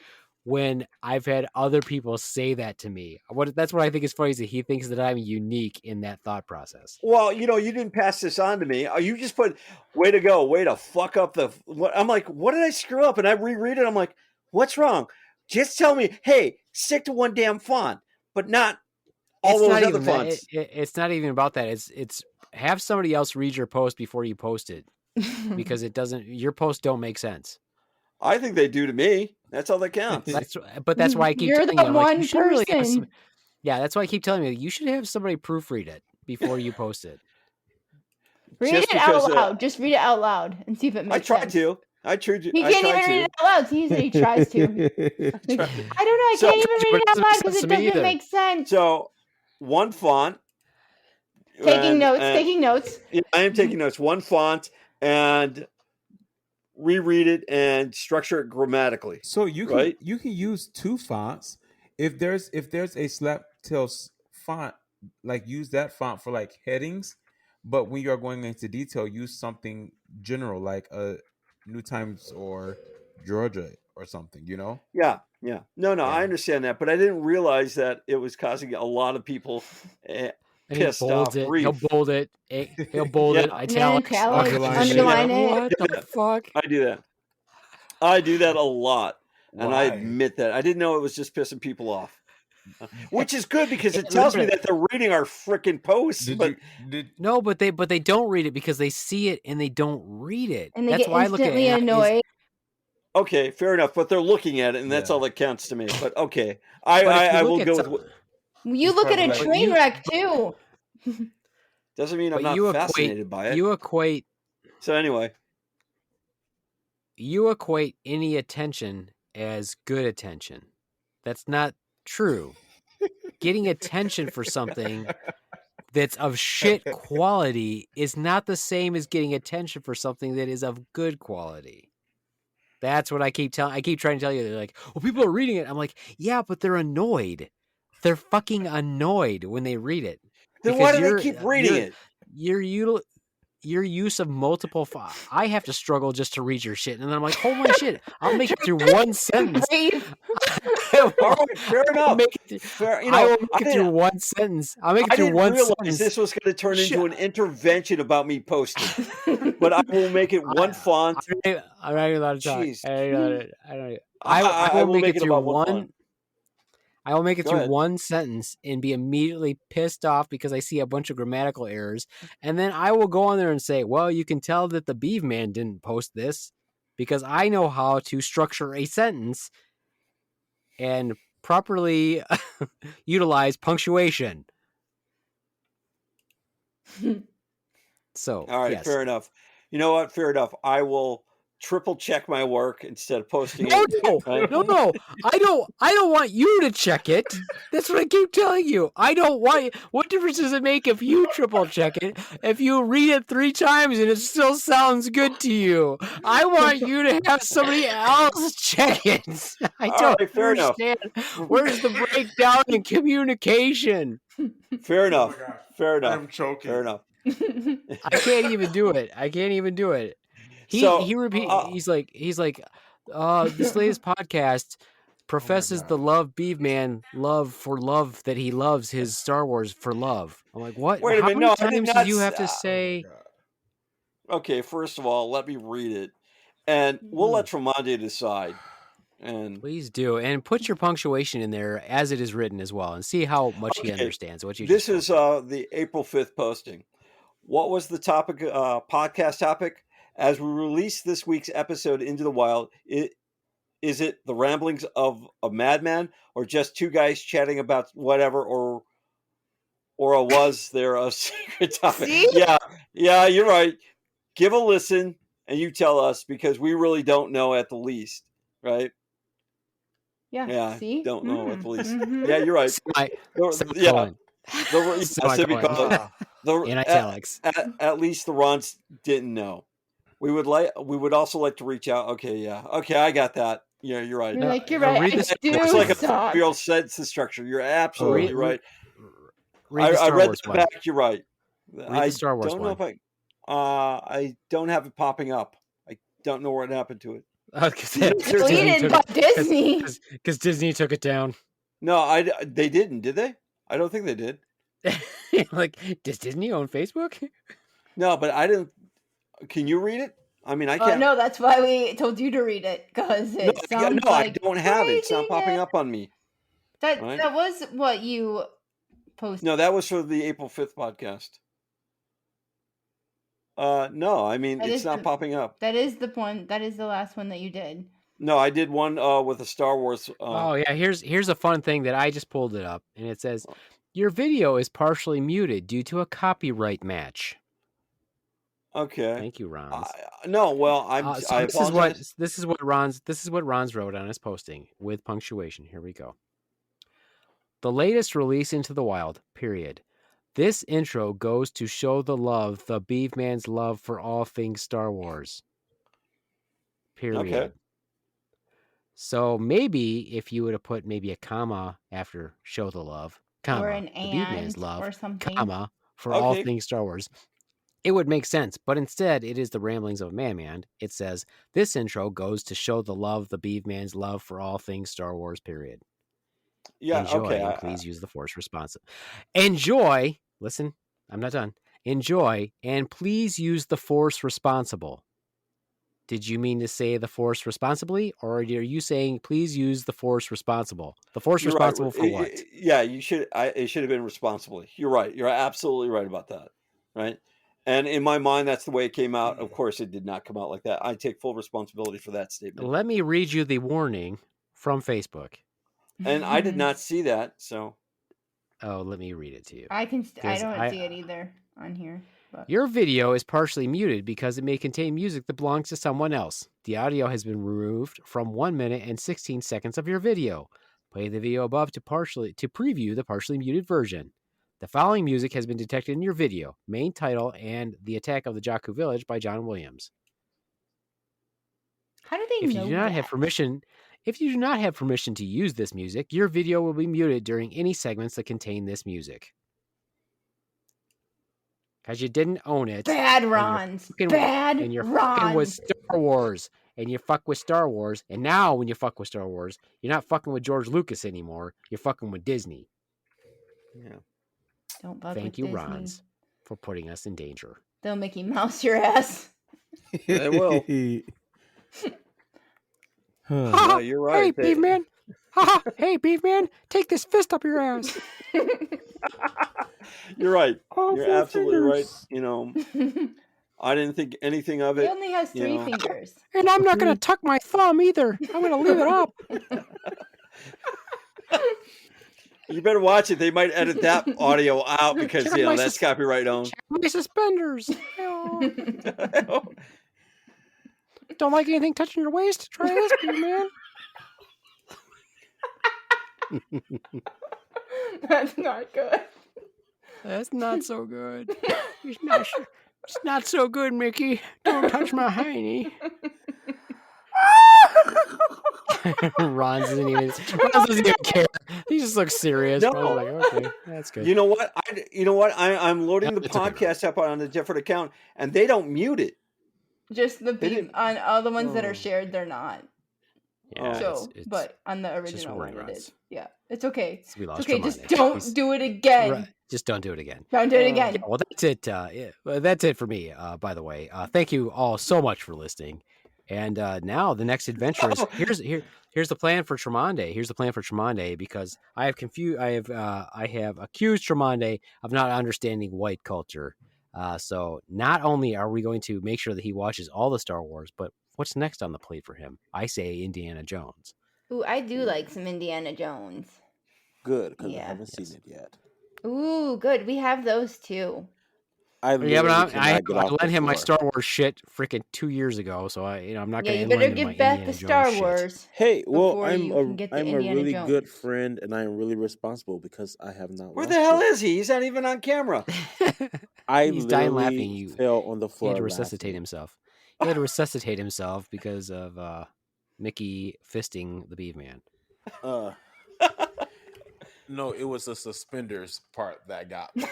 when I've had other people say that to me. That's what I think is funny is that he thinks that I'm unique in that thought process. Well, you didn't pass this on to me. You just put, way to go, way to fuck up I'm like, what did I screw up? And I reread it. I'm like, what's wrong? Just tell me, hey, stick to one damn font, but not all those other fonts. It's not even about that. It's have somebody else read your post before you post it because your posts don't make sense. I think they do to me. That's all that counts. That's why I keep You're telling the you, I'm like, one you should really have person. yeah, that's why I keep telling you you should have somebody proofread it before you post it. Read Just it out because, loud. Just read it out loud and see if it I makes tried sense. to. I tried to. He I can't tried even read to. it out loud. He said he tries to. I don't know. I So- can't even read it out loud because to it me doesn't either. make sense. So, one font. Taking notes. and- Taking notes. Yeah, I am taking notes. One font and reread it and structure it grammatically. So you can Right? you can use two fonts. If there's a Slaptail font, like use that font for like headings, but when you are going into detail, use something general like New Times or Georgia or something. Yeah. No, Yeah. I understand that, but I didn't realize that it was causing a lot of people And pissed he off bolds it. grief. He'll bold it. He'll bold it. Yeah. Italics. Italics, underline it. What the fuck? I do that. I do that a lot, and I Why? admit that. I didn't know it was just pissing people off, which is good because it Yeah, tells me literally. that they're reading our freaking posts. But No, but they don't read it because they see it and they don't read it. And they That's get why I look at instantly it. annoyed. okay, fair enough. But they're looking at it, and that's Yeah. all that counts to me. But okay, But if you I look will at go some- with. You look at a probably- train wreck too. Doesn't mean I'm But not fascinated by it. you equate So anyway, any attention as good attention. That's not true. Getting attention for something that's of shit quality is not the same as getting attention for something that is of good quality. That's what I keep trying to tell you. They're like, well, people are reading it. I'm like, yeah, but they're annoyed. They're fucking annoyed when they read it. then Because why do you're- they keep reading you're- it? your use of multiple I have to struggle just to read your shit, and then I'm like, holy shit, I'll make it through one sentence. All right, fair enough. Fair, I will make it through one sentance. I'll make it through one realize sentence. this was going to turn into an intervention about me posting, but I will make it one font. I'm not even allowed to talk. Jeez. I will make it through about one. font. I will make it Go through ahead. one sentence and be immediately pissed off because I see a bunch of grammatical errors. And then I will go on there and say, well, you can tell that the Beeve Man didn't post this because I know how to structure a sentence and properly utilize punctuation. So, All right, yes. fair enough. You know what? Fair enough. I will triple check my work instead of posting it. No, I don't want you to check it. That's what I keep telling you. I don't want. What difference does it make if you triple check it? If you read it 3 times and it still sounds good to you, I want you to have somebody else check it. I don't understand. Where's the breakdown in communication? Fair enough. Oh my gosh. Fair enough. I'm choking. Fair enough. I can't even do it. He's like this latest podcast professes the love Beeve Man love that he loves his Star Wars for love. I'm like, what? Wait a How minute, many no, I times did do not you have to s- say? Okay, first of all, let me read it, and we'll let Tromondae decide. And Please do, and put your punctuation in there as it is written as well, and see how much he understands what you. This is the April 5th posting. What was the topic? Podcast topic? As we release this week's episode into the wild, is it the ramblings of a madman, or just 2 guys chatting about whatever, or was there a secret topic? See? Yeah, you're right. Give a listen, and you tell us, because we really don't know at the least, right? Yeah. See? Don't know at the least. Mhm. Yeah, you're right. Semicolon. Semicolon. In italics. At least the Rons didn't know. We would also like to reach out. Okay, I got that. Yeah, you're right. You're like, you're right. read I this- do It's like a suck. 5-year-old sentence structure. You're absolutely right. Read the I Star read Wars the one. back. You're right. the Star Wars don't know one. if I don't have it popping up. I don't know what happened to it. Deleted by Disney. Because Disney took it down. No, they didn't. Did they? I don't think they did. Like, does Disney own Facebook? No, but I didn't. Can you read it? I mean, I can't. No, that's why we told you to read it, because it sounds I like don't have it. It's not popping up on me. That Right? that was what you posted. No, that was for the April 5th podcast. No, I mean, That it's is not the- popping up. That is the one. That is the last one that you did. No, I did one with a Star Wars. Oh yeah, here's a fun thing that I just pulled it up, and it says your video is partially muted due to a copyright match. Okay. Thank you, Ron. No, well, I apologize. This is what Ron's wrote on his posting with punctuation. Here we go. The latest release into the wild. Period. This intro goes to show the love, the Beeve Man's love for all things Star Wars. Period. Okay. So maybe if you would have put maybe a comma after show the love, comma, Or an the Beeve Man's and love, or something. comma, for all Okay. things Star Wars, it would make sense. But instead, it is the ramblings of a madman. It says, this intro goes to show the love, the Beeve Man's love for all things Star Wars, period. Yeah. Enjoy, Okay. and please use the Force responsibly. Enjoy, listen, I'm not done. Enjoy, and please use the Force responsible. Did you mean to say the Force responsibly, or are you saying please use the Force responsible? The Force You're responsible right. for what? Yeah, you should. It should have been responsibly. You're right. You're absolutely right about that. Right. And in my mind, that's the way it came out. Of course, it did not come out like that. I take full responsibility for that statement. Let me read you the warning from Facebook. And I did not see that. So. Oh, let me read it to you. I don't I- see it either on here. But. Your video is partially muted because it may contain music that belongs to someone else. The audio has been removed from 1 minute and 16 seconds of your video. Play the video above to preview the partially muted version. The following music has been detected in your video. Main title and The Attack of the Jakku Village by John Williams. How do they If know you do not that? have permission, to use this music, your video will be muted during any segments that contain this music. because you didn't own it. Bad and you're Rons. fucking- Bad And you're fucking with Rons. Star Wars. And you fuck with Star Wars. And now when you fuck with Star Wars, you're not fucking with George Lucas anymore. You're fucking with Disney. Yeah. Don't fuck Thank with you, Disney. Rons, for putting us in danger. They'll Mickey Mouse your ass. They will. No, you're right. Hey, Beef Man. Hey, Beef Man. Take this fist up your ass. You're right. All You're four absolutely right. fingers. You know, I didn't think anything of He it. only has you 3 know. fingers. And I'm not going to tuck my thumb either. I'm going to leave it up. You better watch it. They might edit that audio out because Check my that's copyright owned. Check my suspenders. Don't like anything touching your waist? Try this, Beef Man. That's not good. That's not so good. It's not so good, Mickey. Don't touch my hiney. Ron doesn't even care. He just looks serious. No. Ron's like, okay, that's good. You know what? I'm loading No, the it's okay, podcast up on a different account, and they don't mute it. Just the They beef didn't- on all the ones that Oh. are shared, they're not. Yeah, So, it's- but on the just original one, reruns. it is. Yeah, it's okay. we It's lost okay. Just Tremondae. don't He's- do it again. Right, just don't do it again. Don't do it Oh. again. Yeah, well, that's it. Well, that's it for me. By the way, thank you all so much for listening. And now the next adventure is here's the plan for Tromondae. Here's the plan for Tromondae because I have accused Tromondae of not understanding white culture. So not only are we going to make sure that he watches all the Star Wars, but what's next on the plate for him? I say Indiana Jones. Ooh, I do like some Indiana Jones. Good, because Yeah. I haven't seen it yet. Ooh, good. We have those too. I Yeah, but literally I cannot get off lent the him my floor. Star Wars shit freaking 2 years ago, so I'm not Yeah, going you to better lend him my give back Indiana the Jones Star shit. Wars. Hey, well, before you can get the I'm a Indiana really Jones. good friend, and I am really responsible because I have not. Where watched the hell it. is he? He's not even on camera. I He's dying literally laughing. You fell on the He floor. had to resuscitate laughing. himself. He had to resuscitate himself because of Mickey fisting the Beef Man. No, it was the suspenders part that got me.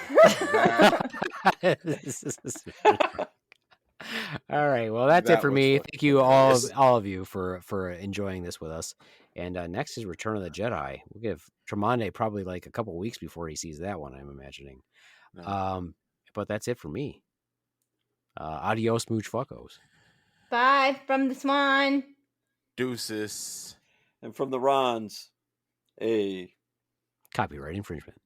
All right. Well, that's it That for was me. fucking Thank you hilarious. all of you for enjoying this with us. And next is Return of the Jedi. We'll give Tremondae probably like a couple weeks before he sees that one, I'm imagining. No. But that's it for me. Adios, mooch fuckos. Bye from the Swan. Deuces. And from the Rons, hey. Copyright infringement.